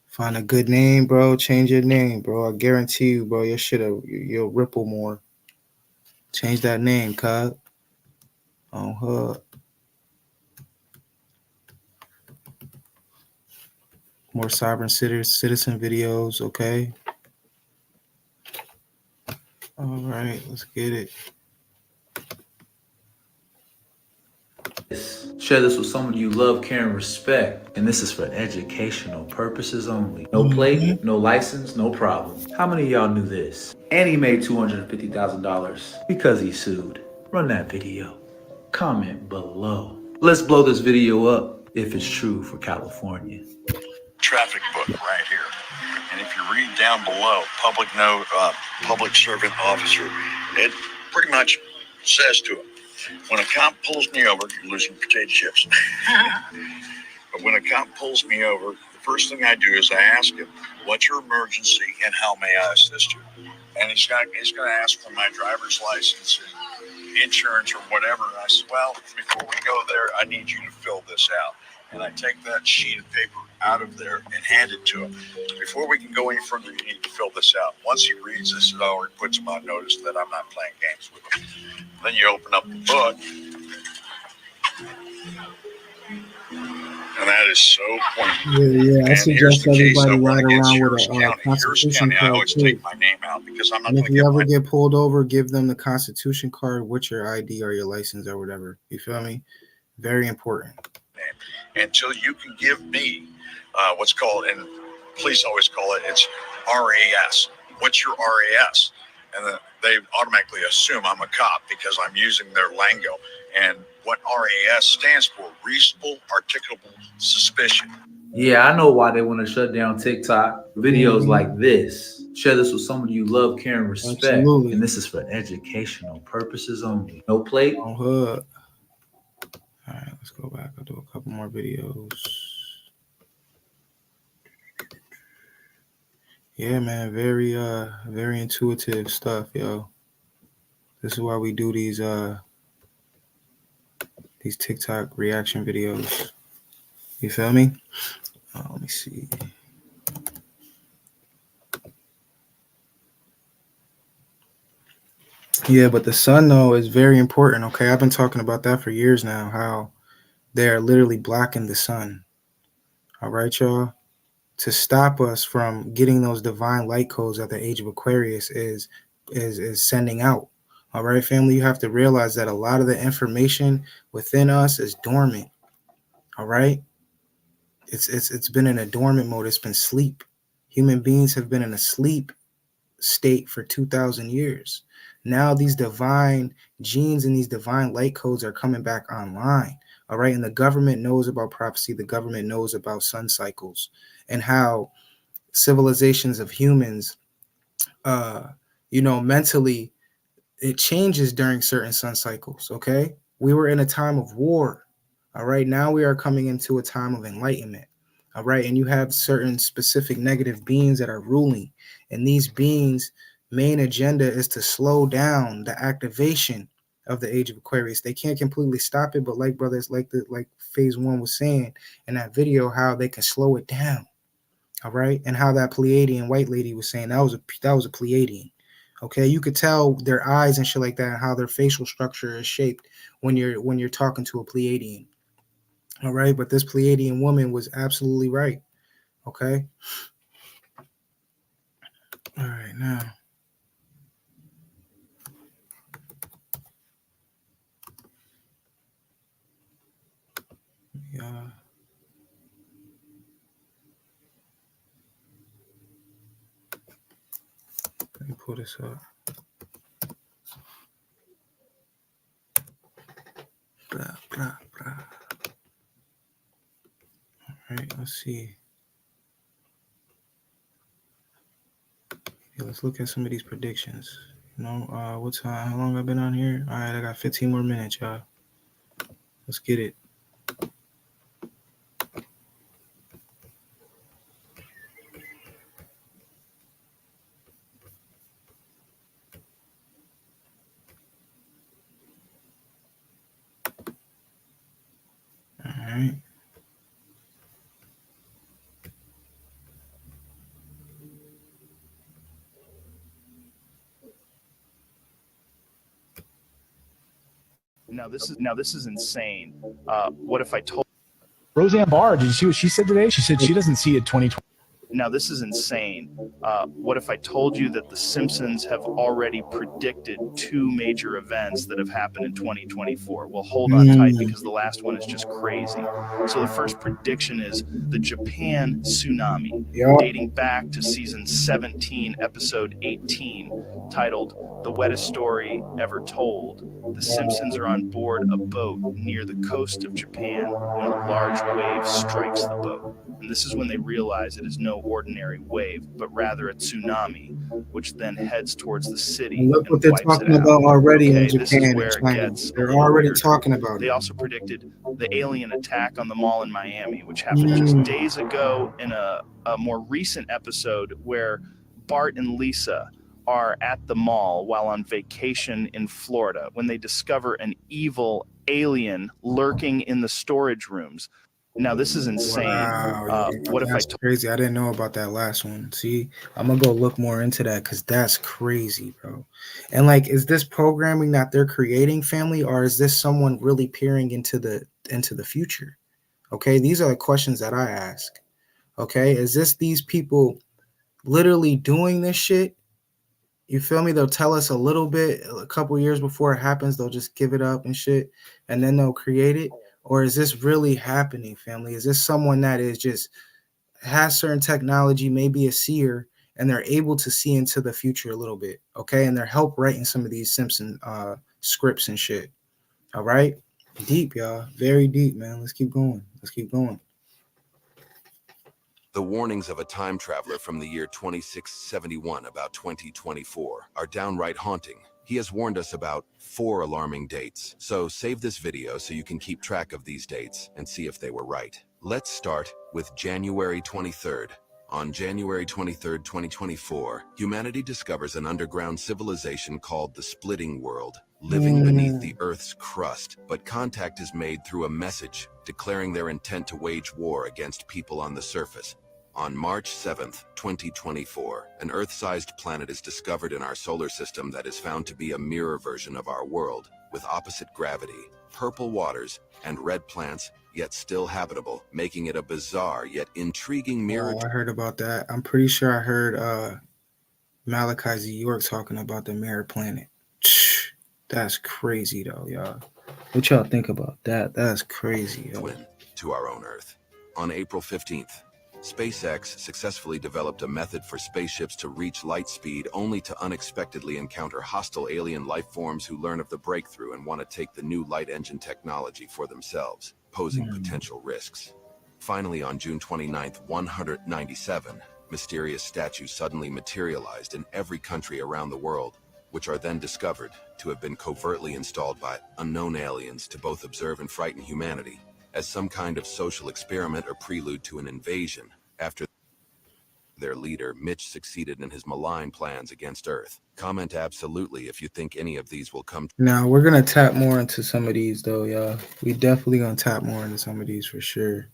Find a good name, bro. Change your name, bro. I guarantee you, bro, your shit you'll ripple more. Change that name, cuz. On her. More sovereign citizen videos, okay? All right, let's get it. Share this with someone you love, care, and respect. And this is for educational purposes only. No play, no license, no problem. How many of y'all knew this? Annie made $250,000 because he sued. Run that video. Comment below. Let's blow this video up if it's true for California. Traffic book right here. And if you read down below, public servant officer, Ed pretty much says to him, when a cop pulls me over, you're losing potato chips. But when a cop pulls me over, the first thing I do is I ask him, what's your emergency and how may I assist you? And he's going to ask for my driver's license and insurance or whatever. And I said, well, before we go there, I need you to fill this out. And I take that sheet of paper out of there and hand it to him. Before we can go any further, you need to fill this out. Once he reads this, it already puts him on notice that I'm not playing games with him. Then you open up the book, and that is so pointless. Yeah. I And here's suggest the case everybody of ride against around Harris with a County. Harris Constitution County, I card always too. take my name out because I'm not And going if to you get ever my get pulled over, give them the Constitution card with your ID or your license or whatever. You feel me? Very important. name until you can give me what's called, and police always call it, it's RAS. What's your RAS? And then they automatically assume I'm a cop because I'm using their lingo. And what RAS stands for, reasonable articulable suspicion. Yeah, I know why they want to shut down TikTok. Videos like this. Share this with someone you love, care, and respect. Absolutely. And this is for educational purposes only. No plate. On hood. All right, let's go back. I'll do a couple more videos. Yeah, man, very intuitive stuff, yo. This is why we do these TikTok reaction videos. You feel me? Let me see. Yeah, but the sun though is very important. Okay, I've been talking about that for years now. How they're literally blocking the sun. All right, y'all. To stop us from getting those divine light codes that the age of Aquarius is sending out. All right, family, you have to realize that a lot of the information within us is dormant. All right, it's been in a dormant mode. It's been sleep. Human beings have been in a sleep state for 2,000 years. Now these divine genes and these divine light codes are coming back online. All right, and the government knows about prophecy. The government knows about sun cycles and how civilizations of humans, mentally, it changes during certain sun cycles. Okay, we were in a time of war. All right, now we are coming into a time of enlightenment. All right, and you have certain specific negative beings that are ruling, and these beings' main agenda is to slow down the activation of the age of Aquarius. They can't completely stop it, but like brothers, like phase one was saying in that video, how they can slow it down. All right, and how that Pleiadian white lady was saying that was a Pleiadian. Okay, you could tell their eyes and shit like that, and how their facial structure is shaped when you're talking to a Pleiadian. All right, but this Pleiadian woman was absolutely right. Okay. All right, now. Yeah. Let me pull this up. Blah, blah, blah. All right, let's see. Yeah, let's look at some of these predictions. What time? How long I've been on here? All right, I got 15 more minutes, y'all. Let's get it. All right. Now this is insane. What if I told Roseanne Barr, did you see what she said today? She said she doesn't see it 2020. Now this is insane. What if I told you that The Simpsons have already predicted 2 major events that have happened in 2024? Well, hold on tight because the last one is just crazy. So the first prediction is the Japan tsunami, dating back to season 17, episode 18, titled "The Wettest Story Ever Told." The Simpsons are on board a boat near the coast of Japan when a large wave strikes the boat. And this is when they realize it is no ordinary wave, but rather a tsunami, which then heads towards the city. And look and what they're wipes talking it out. about already in Okay, this is Japan where and it China. gets a They're little already weirder. talking about They it. also predicted the alien attack on the mall in Miami, which happened just days ago, in a more recent episode where Bart and Lisa are at the mall while on vacation in Florida when they discover an evil alien lurking in the storage rooms. Now, this is insane. Wow, What if that's crazy. I didn't know about that last one. See, I'm gonna go look more into that because that's crazy, bro. And like, is this programming that they're creating, family, or is this someone really peering into the future? Okay, these are the questions that I ask. Okay, is this these people literally doing this shit? You feel me? They'll tell us a little bit, a couple years before it happens, they'll just give it up and shit, and then they'll create it. Or is this really happening, family? Is this someone that is just has certain technology, maybe a seer, and they're able to see into the future a little bit, okay? And they're help writing some of these Simpson scripts and shit. All right? Deep, y'all. Very deep, man. Let's keep going. Let's keep going. The warnings of a time traveler from the year 2671 about 2024 are downright haunting. He has warned us about 4 alarming dates. So save this video so you can keep track of these dates and see if they were right. Let's start with January 23rd. On January 23rd, 2024, humanity discovers an underground civilization called the Splitting World, living beneath the Earth's crust. But contact is made through a message declaring their intent to wage war against people on the surface. On March 7th, 2024, an Earth-sized planet is discovered in our solar system that is found to be a mirror version of our world, with opposite gravity, purple waters, and red plants, yet still habitable, making it a bizarre yet intriguing mirror. Oh, I heard about that. I'm pretty sure I heard Malachi Z. York talking about the mirror planet. That's crazy, though, y'all. What y'all think about that? That's crazy, yo. Twin to our own Earth. On April 15th, SpaceX successfully developed a method for spaceships to reach light speed only to unexpectedly encounter hostile alien life forms who learn of the breakthrough and want to take the new light engine technology for themselves, posing potential risks. Finally, on June 29th, 197, mysterious statues suddenly materialized in every country around the world, which are then discovered to have been covertly installed by unknown aliens to both observe and frighten humanity, as some kind of social experiment or prelude to an invasion, after their leader, Mitch, succeeded in his malign plans against Earth. Comment absolutely if you think any of these will come. Now, we're going to tap more into some of these, though, y'all. We definitely going to tap more into some of these for sure.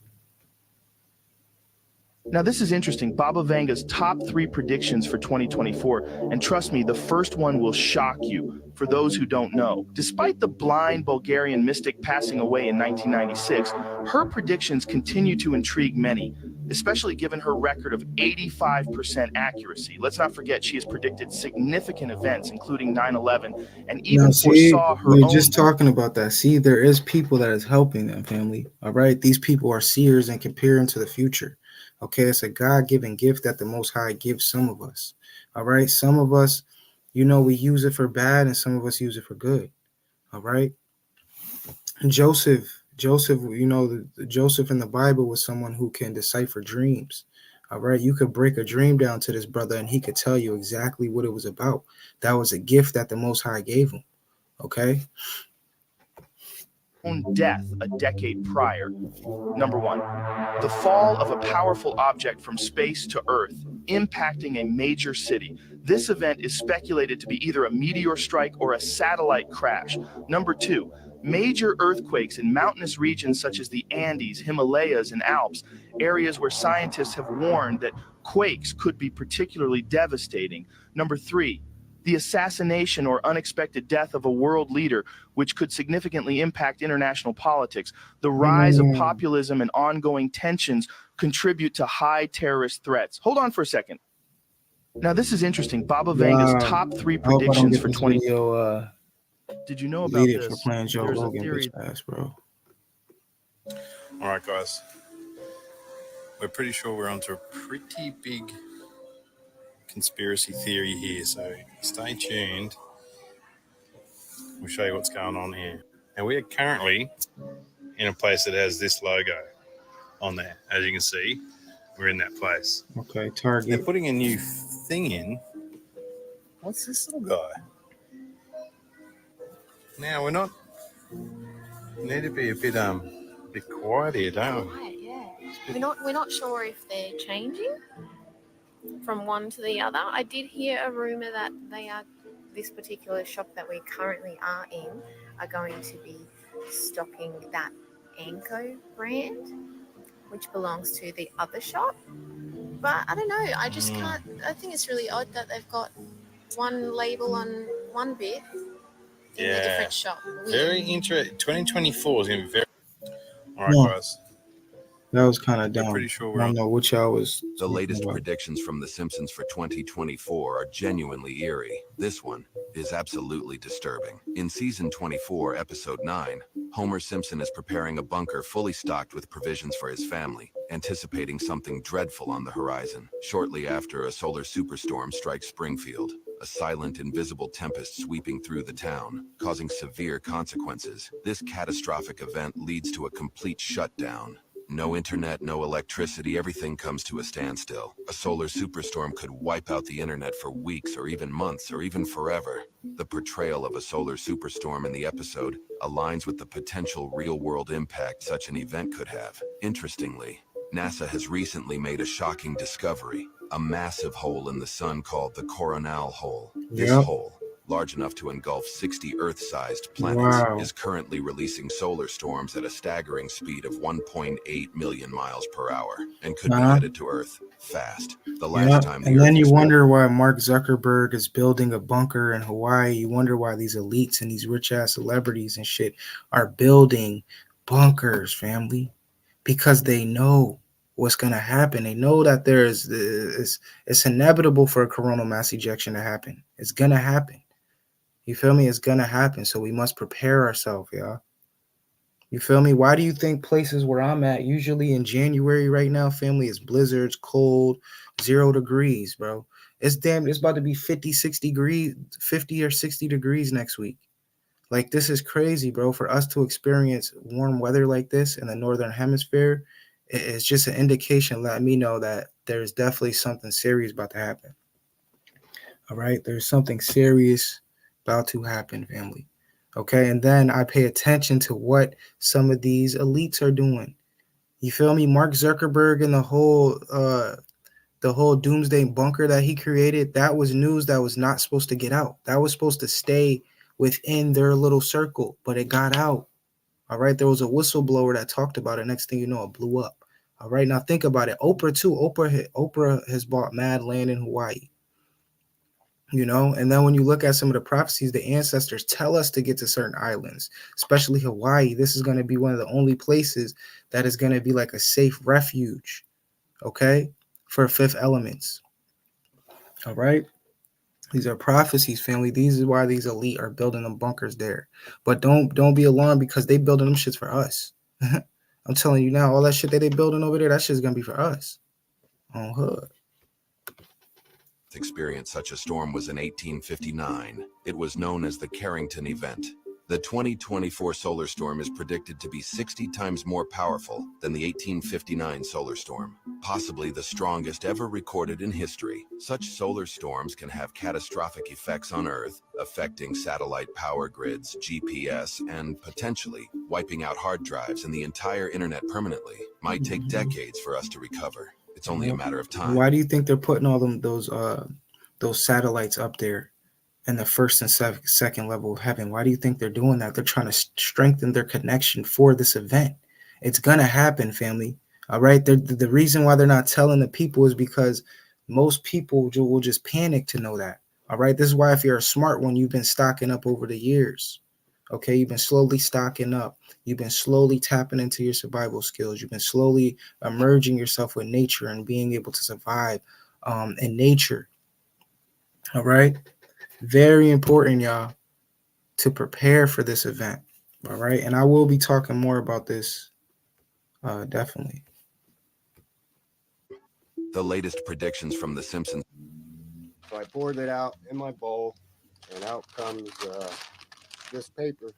Now, this is interesting. Baba Vanga's top 3 predictions for 2024. And trust me, the first one will shock you for those who don't know. Despite the blind Bulgarian mystic passing away in 1996, her predictions continue to intrigue many, especially given her record of 85% accuracy. Let's not forget she has predicted significant events, including 9/11, and even foresaw her we're own. just talking about that. See, there is people that is helping them, family. All right? These people are seers and can peer into the future. Okay, it's a God-given gift that the Most High gives some of us. All right, some of us, you know, we use it for bad, and some of us use it for good. All right, Joseph, you know, Joseph in the Bible was someone who can decipher dreams. All right, you could break a dream down to this brother, and he could tell you exactly what it was about. That was a gift that the Most High gave him. Okay. Own death a decade prior. Number 1, the fall of a powerful object from space to Earth, impacting a major city. This event is speculated to be either a meteor strike or a satellite crash. Number 2, major earthquakes in mountainous regions such as the Andes, Himalayas, and Alps, areas where scientists have warned that quakes could be particularly devastating. Number 3, the assassination or unexpected death of a world leader, which could significantly impact international politics. The rise of populism and ongoing tensions contribute to high terrorist threats. Hold on for a second. Now, this is interesting. Baba Vanga's top 3 predictions for 20. Did you know about this? For playing Joe There's Rogan, a theory. bitch ass, bro. All right, guys. We're pretty sure we're onto a pretty big conspiracy theory here, so stay tuned. We'll show you what's going on here. And we are currently in a place that has this logo on there, as you can see. we're in that place. Okay, They're Target. putting a new thing in. What's this little guy? Now we're not. We need to be a bit quiet here, don't we? Right, yeah. We're not sure if they're changing from one to the other. I did hear a rumor that this particular shop that we currently are in are going to be stocking that Anko brand, which belongs to the other shop. But I don't know. I just can't. I think it's really odd that they've got one label on one bit in a different shop. Very interesting. 2024 is going to be very. All right, guys. That was kind of dumb. Pretty sure I don't know what y'all was. The latest predictions from The Simpsons for 2024 are genuinely eerie. This one is absolutely disturbing. In season 24, episode 9, Homer Simpson is preparing a bunker fully stocked with provisions for his family, anticipating something dreadful on the horizon. Shortly after, a solar superstorm strikes Springfield, a silent, invisible tempest sweeping through the town, causing severe consequences. This catastrophic event leads to a complete shutdown. No internet, no electricity, everything comes to a standstill. A solar superstorm could wipe out the internet for weeks or even months or even forever. The portrayal of a solar superstorm in the episode aligns with the potential real-world impact such an event could have. Interestingly, NASA has recently made a shocking discovery, a massive hole in the sun called the Coronal Hole. This hole, large enough to engulf 60 Earth-sized planets, is currently releasing solar storms at a staggering speed of 1.8 million miles per hour and could be headed to Earth fast. The last time the and then Earth you wonder why Mark Zuckerberg is building a bunker in Hawaii. You wonder why these elites and these rich-ass celebrities and shit are building bunkers, family, because they know what's going to happen. They know that it's inevitable for a coronal mass ejection to happen. It's going to happen. You feel me? It's gonna happen. So we must prepare ourselves, y'all. You feel me? Why do you think places where I'm at, usually in January right now, family, is blizzards, cold, 0 degrees, bro? It's about to be 50 or 60 degrees next week. Like, this is crazy, bro. For us to experience warm weather like this in the northern hemisphere, it's just an indication, let me know that there's definitely something serious about to happen. All right? There's something serious about to happen, family. Okay, and then I pay attention to what some of these elites are doing. You feel me? Mark Zuckerberg and the whole doomsday bunker that he created, that was news that was not supposed to get out. That was supposed to stay within their little circle, but it got out. All right, there was a whistleblower that talked about it. Next thing you know, it blew up. All right, now think about it. Oprah too. Oprah has bought mad land in Hawaii. You know, and then when you look at some of the prophecies, the ancestors tell us to get to certain islands, especially Hawaii. This is going to be one of the only places that is going to be like a safe refuge, okay, for fifth elements. All right. These are prophecies, family. These is why these elite are building them bunkers there. But don't be alarmed because they building them shits for us. I'm telling you now, all that shit that they building over there, that shit's going to be for us. On hood. Experience such a storm was in 1859. It was known as the Carrington event. The 2024 solar storm is predicted to be 60 times more powerful than the 1859 solar storm, possibly the strongest ever recorded in history. Such solar storms can have catastrophic effects on Earth, affecting satellite power grids, GPS, and potentially wiping out hard drives and the entire internet permanently. Might take decades for us to recover. It's only a matter of time. Why do you think they're putting all those satellites up there in the first and second level of heaven? Why do you think they're doing that? They're trying to strengthen their connection for this event. It's gonna happen, family. All right. The reason why they're not telling the people is because most people will just panic to know that. All right. This is why if you're a smart one, you've been stocking up over the years. Okay, you've been slowly stocking up. You've been slowly tapping into your survival skills. You've been slowly merging yourself with nature and being able to survive in nature. All right, very important, y'all, to prepare for this event. All right, and I will be talking more about this, definitely. The latest predictions from The Simpsons. So I poured it out in my bowl, and out comes this paper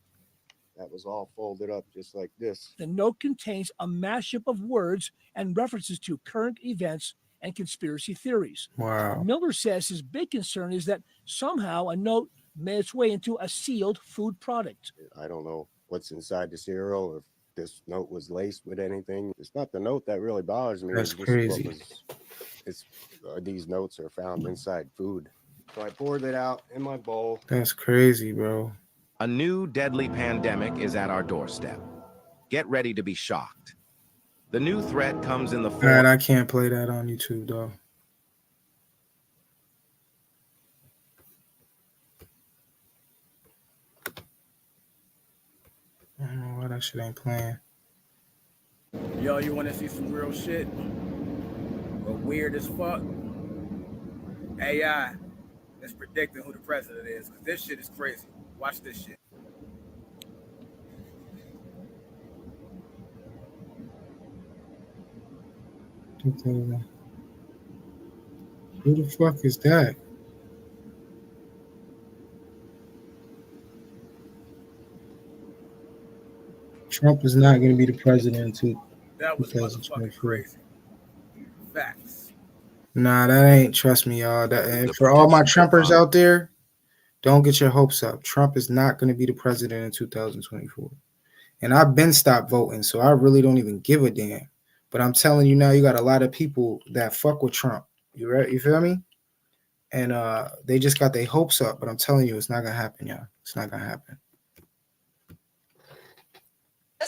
that was all folded up just like this. The note contains a mashup of words and references to current events and conspiracy theories. Wow. Miller says his big concern is that somehow a note made its way into a sealed food product. I don't know what's inside the cereal, if this note was laced with anything. It's not the note that really bothers me. That's It's just crazy. These notes are found inside food. So I poured it out in my bowl. That's crazy, bro. A new deadly pandemic is at our doorstep. Get ready to be shocked. The new threat comes in the form. God, I can't play that on YouTube, though. I don't know why that shit ain't playing. Yo, you want to see some real shit? But weird as fuck? AI is predicting who the president is. Because this shit is crazy. Watch this shit. Who the fuck is that? Trump is not going to be the president until That was motherfucking crazy. Facts. Nah, that ain't. Trust me, y'all. And for all my Trumpers out there, don't get your hopes up. Trump is not going to be the president in 2024. And I've been stopped voting, so I really don't even give a damn. But I'm telling you now, you got a lot of people that fuck with Trump. You right? You feel me? And they just got their hopes up. But I'm telling you, it's not gonna happen, y'all. It's not gonna happen.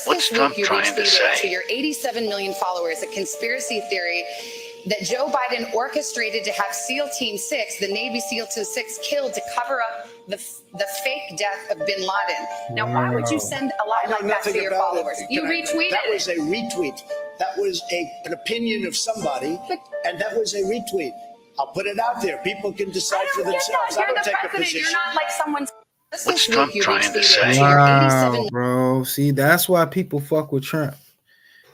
What's Trump trying to say? To your 87 million followers, a conspiracy theory that Joe Biden orchestrated to have SEAL Team 6, the Navy SEAL Team 6, killed to cover up the fake death of bin Laden. Now, why would you send a lie like that to your followers? You retweeted That it. was a retweet. That was an opinion of somebody, and that was a retweet. I'll put it out there. People can decide for themselves. I You're don't the take a president. position. You're not like someone's. What's Trump trying to say? Wow, bro. See, that's why people fuck with Trump.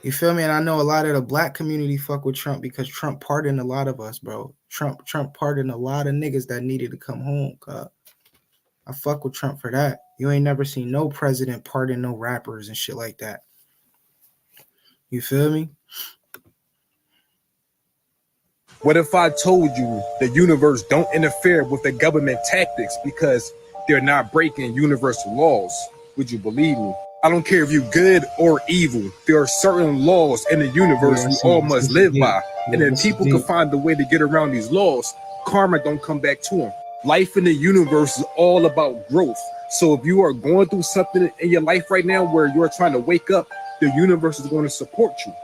You feel me? And I know a lot of the black community fuck with Trump because Trump pardoned a lot of us, bro. Trump pardoned a lot of niggas that needed to come home. I fuck with Trump for that. You ain't never seen no president pardon no rappers and shit like that. You feel me? What if I told you the universe don't interfere with the government tactics because they're not breaking universal laws? Would you believe me? I don't care if you're good or evil. There are certain laws in the universe we all must live by. And if people can find a way to get around these laws, karma don't come back to them. Life in the universe is all about growth. So if you are going through something in your life right now where you're trying to wake up, the universe is going to support you.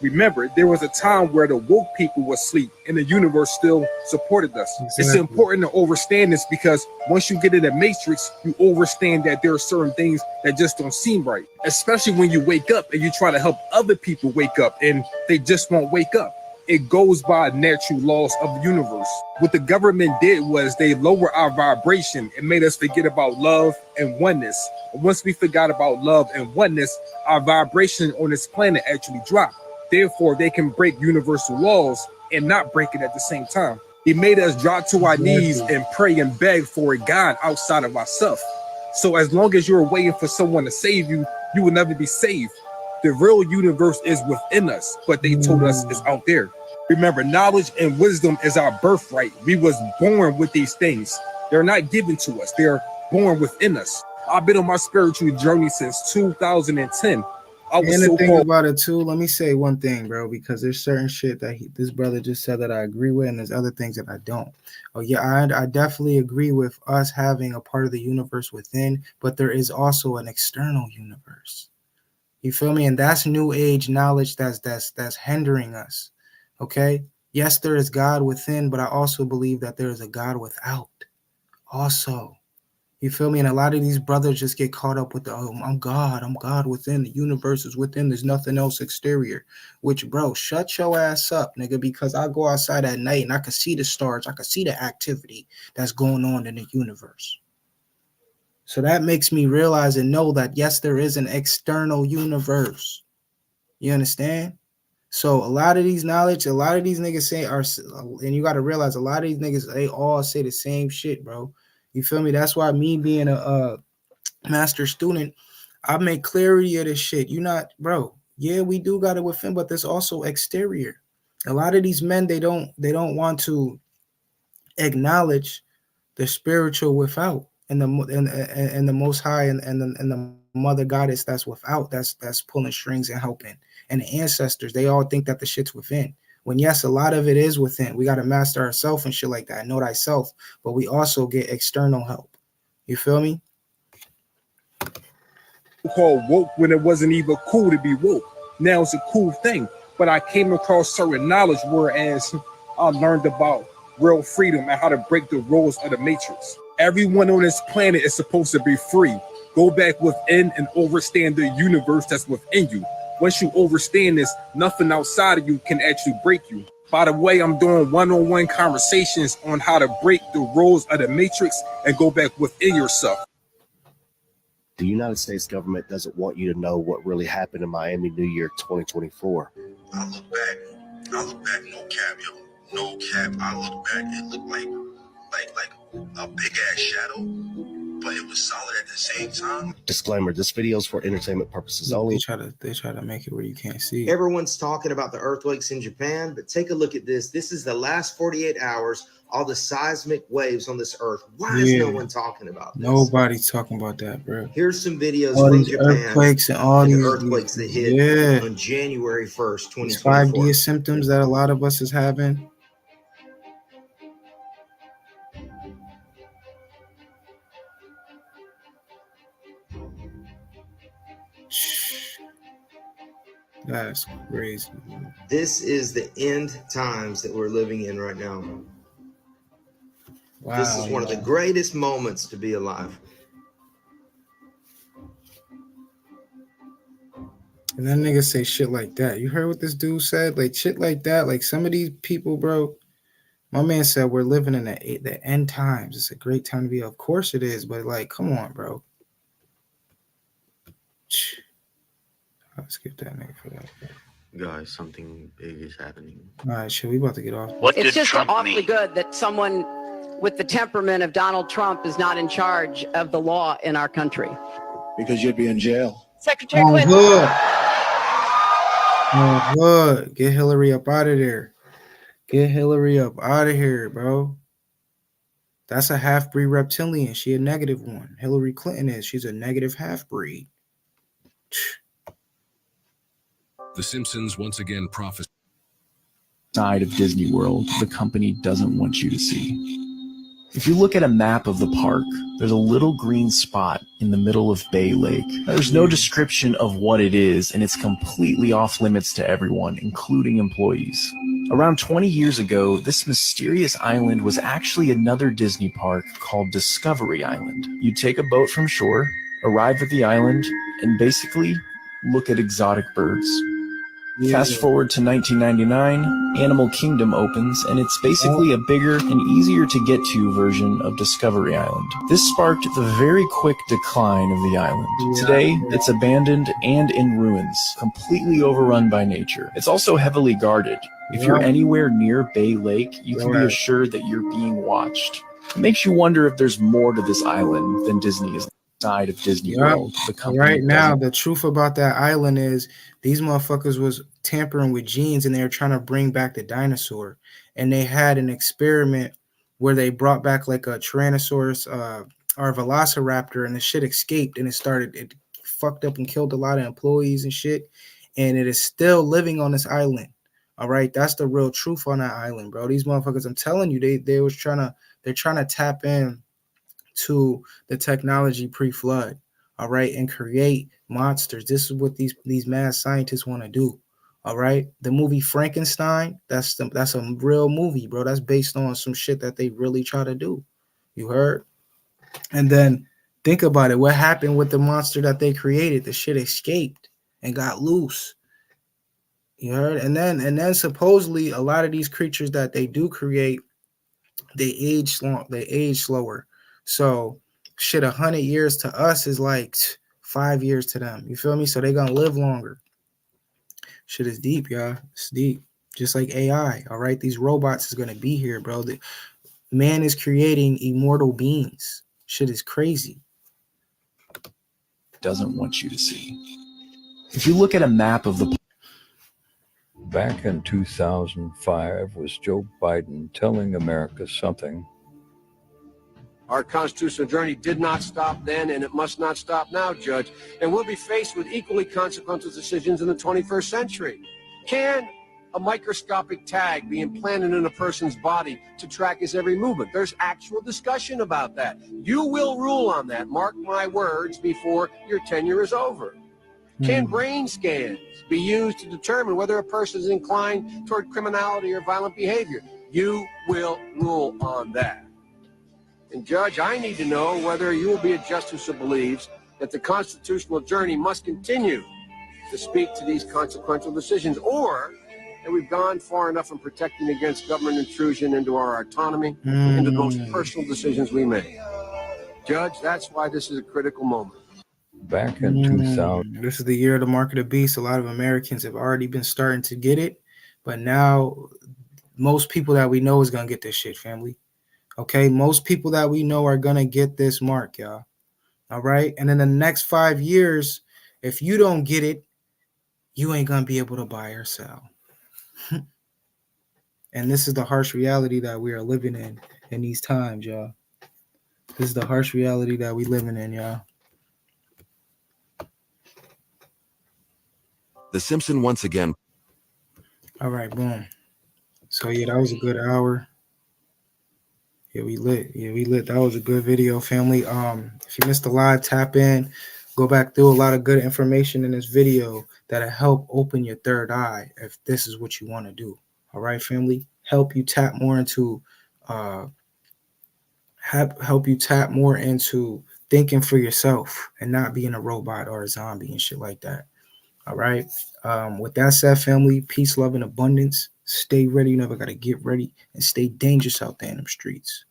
Remember, there was a time where the woke people were asleep and the universe still supported us. It's important to understand this because once you get in the matrix, you understand that there are certain things that just don't seem right, especially when you wake up and you try to help other people wake up and they just won't wake up. It goes by natural laws of the universe. What the government did was they lowered our vibration and made us forget about love and oneness. Once we forgot about love and oneness, our vibration on this planet actually dropped. Therefore, they can break universal laws and not break it at the same time. He made us drop to our knees and pray and beg for a God outside of ourselves. So as long as you're waiting for someone to save you, you will never be saved. The real universe is within us, but they told us it's out there. Remember, knowledge and wisdom is our birthright. We was born with these things. They're not given to us. They're born within us. I've been on my spiritual journey since 2010. And the thing about it too, let me say one thing, bro, because there's certain shit that this brother just said that I agree with, and there's other things that I don't. Oh yeah, I definitely agree with us having a part of the universe within, but there is also an external universe. You feel me? And that's new age knowledge that's hindering us. Okay. Yes, there is God within, but I also believe that there is a God without. Also. You feel me? And a lot of these brothers just get caught up with the, oh, I'm God within, the universe is within, there's nothing else exterior. Which, bro, shut your ass up, nigga, because I go outside at night and I can see the stars, I can see the activity that's going on in the universe. So that makes me realize and know that, yes, there is an external universe. You understand? So a lot of these knowledge, a lot of these niggas say are, and you got to realize a lot of these niggas, they all say the same shit, bro. You feel me? That's why me being a master student, I make clarity of this shit. You not, bro. Yeah, we do got it within, but there's also exterior. A lot of these men, they don't want to acknowledge the spiritual without, and the Most High and the Mother Goddess that's without, that's pulling strings and helping, and the ancestors. They all think that the shit's within. When yes, a lot of it is within. We got to master ourselves and shit like that. Know thyself, but we also get external help. You feel me? Called woke when it wasn't even cool to be woke. Now it's a cool thing. But I came across certain knowledge whereas I learned about real freedom and how to break the rules of the matrix. Everyone on this planet is supposed to be free. Go back within and understand the universe that's within you. Once you understand this, nothing outside of you can actually break you. By the way, I'm doing one-on-one conversations on how to break the rules of the matrix and go back within yourself. The United States government doesn't want you to know what really happened in Miami New Year 2024. I look back, no cap, yo. No cap. I look back, it looked like a big ass shadow, but it was solid at the same time. Disclaimer, this video is for entertainment purposes only. They try to make it where you can't see. Everyone's talking about the earthquakes in Japan, but take a look at this. This is the last 48 hours, all the seismic waves on this earth. Why is no one talking about this? Nobody's talking about that, bro. Here's some videos all from these Japan. Earthquakes and all these earthquakes that hit on January 1st, 2024. These 5D symptoms that a lot of us is having. That's crazy. This is the end times that we're living in right now. Wow, this is one of the greatest moments to be alive. And then niggas say shit like that. You heard what this dude said? Like shit like that. Like some of these people, bro. My man said we're living in the end times. It's a great time to be. Of course it is, but like, come on, bro. I'll skip that nigga for that. Guys, something big is happening. All right, shit, we about to get off. It's just awfully good that someone with the temperament of Donald Trump is not in charge of the law in our country. Because you'd be in jail. Secretary Clinton. Good. Get Hillary up out of there. Get Hillary up out of here, bro. That's a half-breed reptilian. She a negative one. Hillary Clinton is. She's a negative half-breed. The Simpsons once again prophesy. Side of Disney World, the company doesn't want you to see. If you look at a map of the park, there's a little green spot in the middle of Bay Lake. There's no description of what it is, and it's completely off limits to everyone, including employees. Around 20 years ago, this mysterious island was actually another Disney park called Discovery Island. You take a boat from shore, arrive at the island, and basically look at exotic birds. Fast forward to 1999, Animal Kingdom opens, and it's basically a bigger and easier to get to version of Discovery Island. This sparked the very quick decline of the island. Today, it's abandoned and in ruins, completely overrun by nature. It's also heavily guarded. If you're anywhere near Bay Lake, you can be assured that you're being watched. It makes you wonder if there's more to this island than Disney is. Side of Disney World. Right now, the truth about that island is these motherfuckers was tampering with genes and they were trying to bring back the dinosaur. And they had an experiment where they brought back like a Tyrannosaurus or Velociraptor, and the shit escaped and it fucked up and killed a lot of employees and shit. And it is still living on this island. All right, that's the real truth on that island, bro. These motherfuckers, I'm telling you, they're trying to tap in to the technology pre-flood, all right, and create monsters. This is what these mad scientists want to do, all right. The movie Frankenstein, that's a real movie, bro. That's based on some shit that they really try to do. You heard? And then think about it. What happened with the monster that they created? The shit escaped and got loose. You heard? And then supposedly a lot of these creatures that they do create, they age slower. So shit, 100 years to us is like 5 years to them. You feel me? So they're gonna live longer. Shit is deep, y'all. It's deep. Just like AI. All right. These robots is gonna be here, bro. The man is creating immortal beings. Shit is crazy. doesn't want you to see. If you look at a map of the Back in 2005, was Joe Biden telling America something? Our constitutional journey did not stop then, and it must not stop now, Judge. And we'll be faced with equally consequential decisions in the 21st century. Can a microscopic tag be implanted in a person's body to track his every movement? There's actual discussion about that. You will rule on that, mark my words, before your tenure is over. Can brain scans be used to determine whether a person is inclined toward criminality or violent behavior? You will rule on that. And Judge, I need to know whether you will be a justice who believes that the constitutional journey must continue to speak to these consequential decisions, or that we've gone far enough in protecting against government intrusion into our autonomy, into the most personal decisions we make. Judge, that's why this is a critical moment. Back in 2000. This is the year of the mark of the beast. A lot of Americans have already been starting to get it, but now most people that we know is going to get this shit, family. Okay, most people that we know are going to get this mark, y'all. All right, and in the next 5 years, if you don't get it, you ain't going to be able to buy or sell. And this is the harsh reality that we are living in these times, y'all. This is the harsh reality that we living in, y'all. The Simpson once again. All right, boom. So yeah, that was a good hour. Yeah, we lit. Yeah, we lit. That was a good video, family. If you missed the live, tap in. Go back through a lot of good information in this video that'll help open your third eye if this is what you want to do. All right, family. Help you tap more into thinking for yourself and not being a robot or a zombie and shit like that. All right. With that said, family, peace, love, and abundance. Stay ready. You never got to get ready, and stay dangerous out there in them streets.